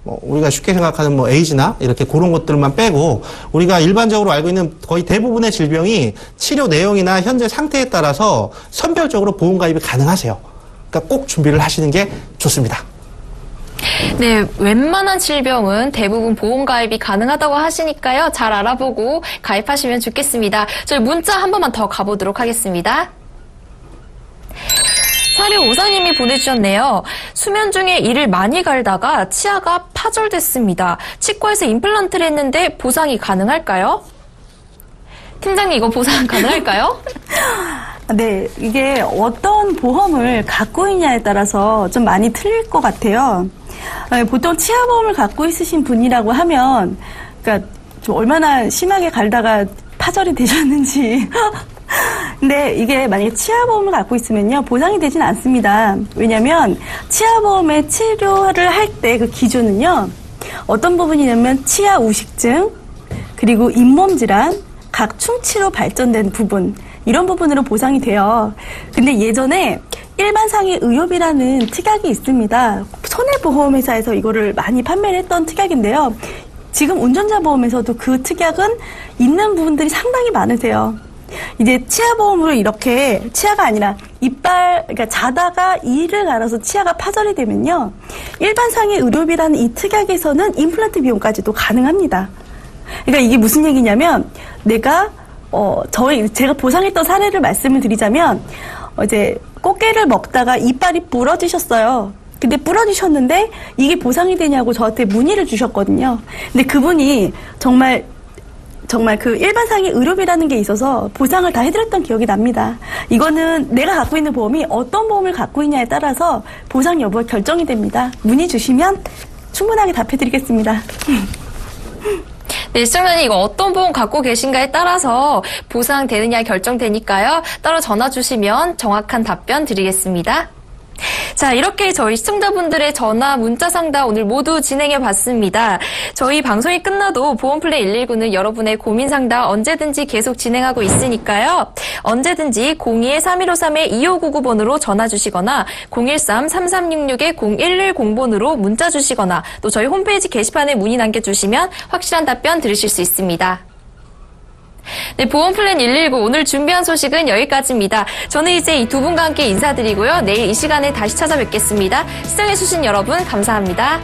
우리가 쉽게 생각하는 뭐 에이즈나 이렇게 그런 것들만 빼고 우리가 일반적으로 알고 있는 거의 대부분의 질병이 치료 내용이나 현재 상태에 따라서 선별적으로 보험 가입이 가능하세요. 그러니까 꼭 준비를 하시는 게 좋습니다. 네, 웬만한 질병은 대부분 보험 가입이 가능하다고 하시니까요. 잘 알아보고 가입하시면 좋겠습니다. 저희 문자 한 번만 더 가보도록 하겠습니다. 4654님이 보내주셨네요. 수면 중에 이를 많이 갈다가 치아가 파절됐습니다. 치과에서 임플란트를 했는데 보상이 가능할까요? 팀장님, 이거 보상 가능할까요? 네, 이게 어떤 보험을 갖고 있냐에 따라서 좀 많이 틀릴 것 같아요. 보통 치아보험을 갖고 있으신 분이라고 하면, 그러니까 좀 얼마나 심하게 갈다가 파절이 되셨는지. 근데 이게 만약에 치아보험을 갖고 있으면요, 보상이 되진 않습니다. 왜냐면 치아보험의 치료를 할 때 그 기준은요, 어떤 부분이냐면 치아 우식증, 그리고 잇몸 질환, 각 충치로 발전된 부분, 이런 부분으로 보상이 돼요. 근데 예전에 일반상해 의료비라는 특약이 있습니다. 손해보험회사에서 이거를 많이 판매를 했던 특약인데요. 지금 운전자보험에서도 그 특약은 있는 부분들이 상당히 많으세요. 이제 치아보험으로 이렇게 치아가 아니라 이빨, 그러니까 자다가 이를 갈아서 치아가 파절이 되면요, 일반상해 의료비라는 이 특약에서는 임플란트 비용까지도 가능합니다. 그러니까 이게 무슨 얘기냐면, 제가 보상했던 사례를 말씀을 드리자면, 이제 꽃게를 먹다가 이빨이 부러지셨어요. 근데 부러지셨는데 이게 보상이 되냐고 저한테 문의를 주셨거든요. 근데 그분이 정말 그 일반상해 의료비라는 게 있어서 보상을 다 해드렸던 기억이 납니다. 이거는 내가 갖고 있는 보험이 어떤 보험을 갖고 있냐에 따라서 보상 여부가 결정이 됩니다. 문의 주시면 충분하게 답해드리겠습니다. 네, 시청자님, 이거 어떤 보험 갖고 계신가에 따라서 보상되느냐 결정되니까요. 따로 전화 주시면 정확한 답변 드리겠습니다. 자, 이렇게 저희 시청자분들의 전화, 문자 상담 오늘 모두 진행해봤습니다. 저희 방송이 끝나도 보험플랜 119는 여러분의 고민 상담 언제든지 계속 진행하고 있으니까요. 언제든지 02-3153-2599번으로 전화 주시거나 013-3366-0110번으로 문자 주시거나 또 저희 홈페이지 게시판에 문의 남겨주시면 확실한 답변 들으실 수 있습니다. 네, 보험플랜 119 오늘 준비한 소식은 여기까지입니다. 저는 이제 이 두 분과 함께 인사드리고요. 내일 이 시간에 다시 찾아뵙겠습니다. 시청해주신 여러분 감사합니다.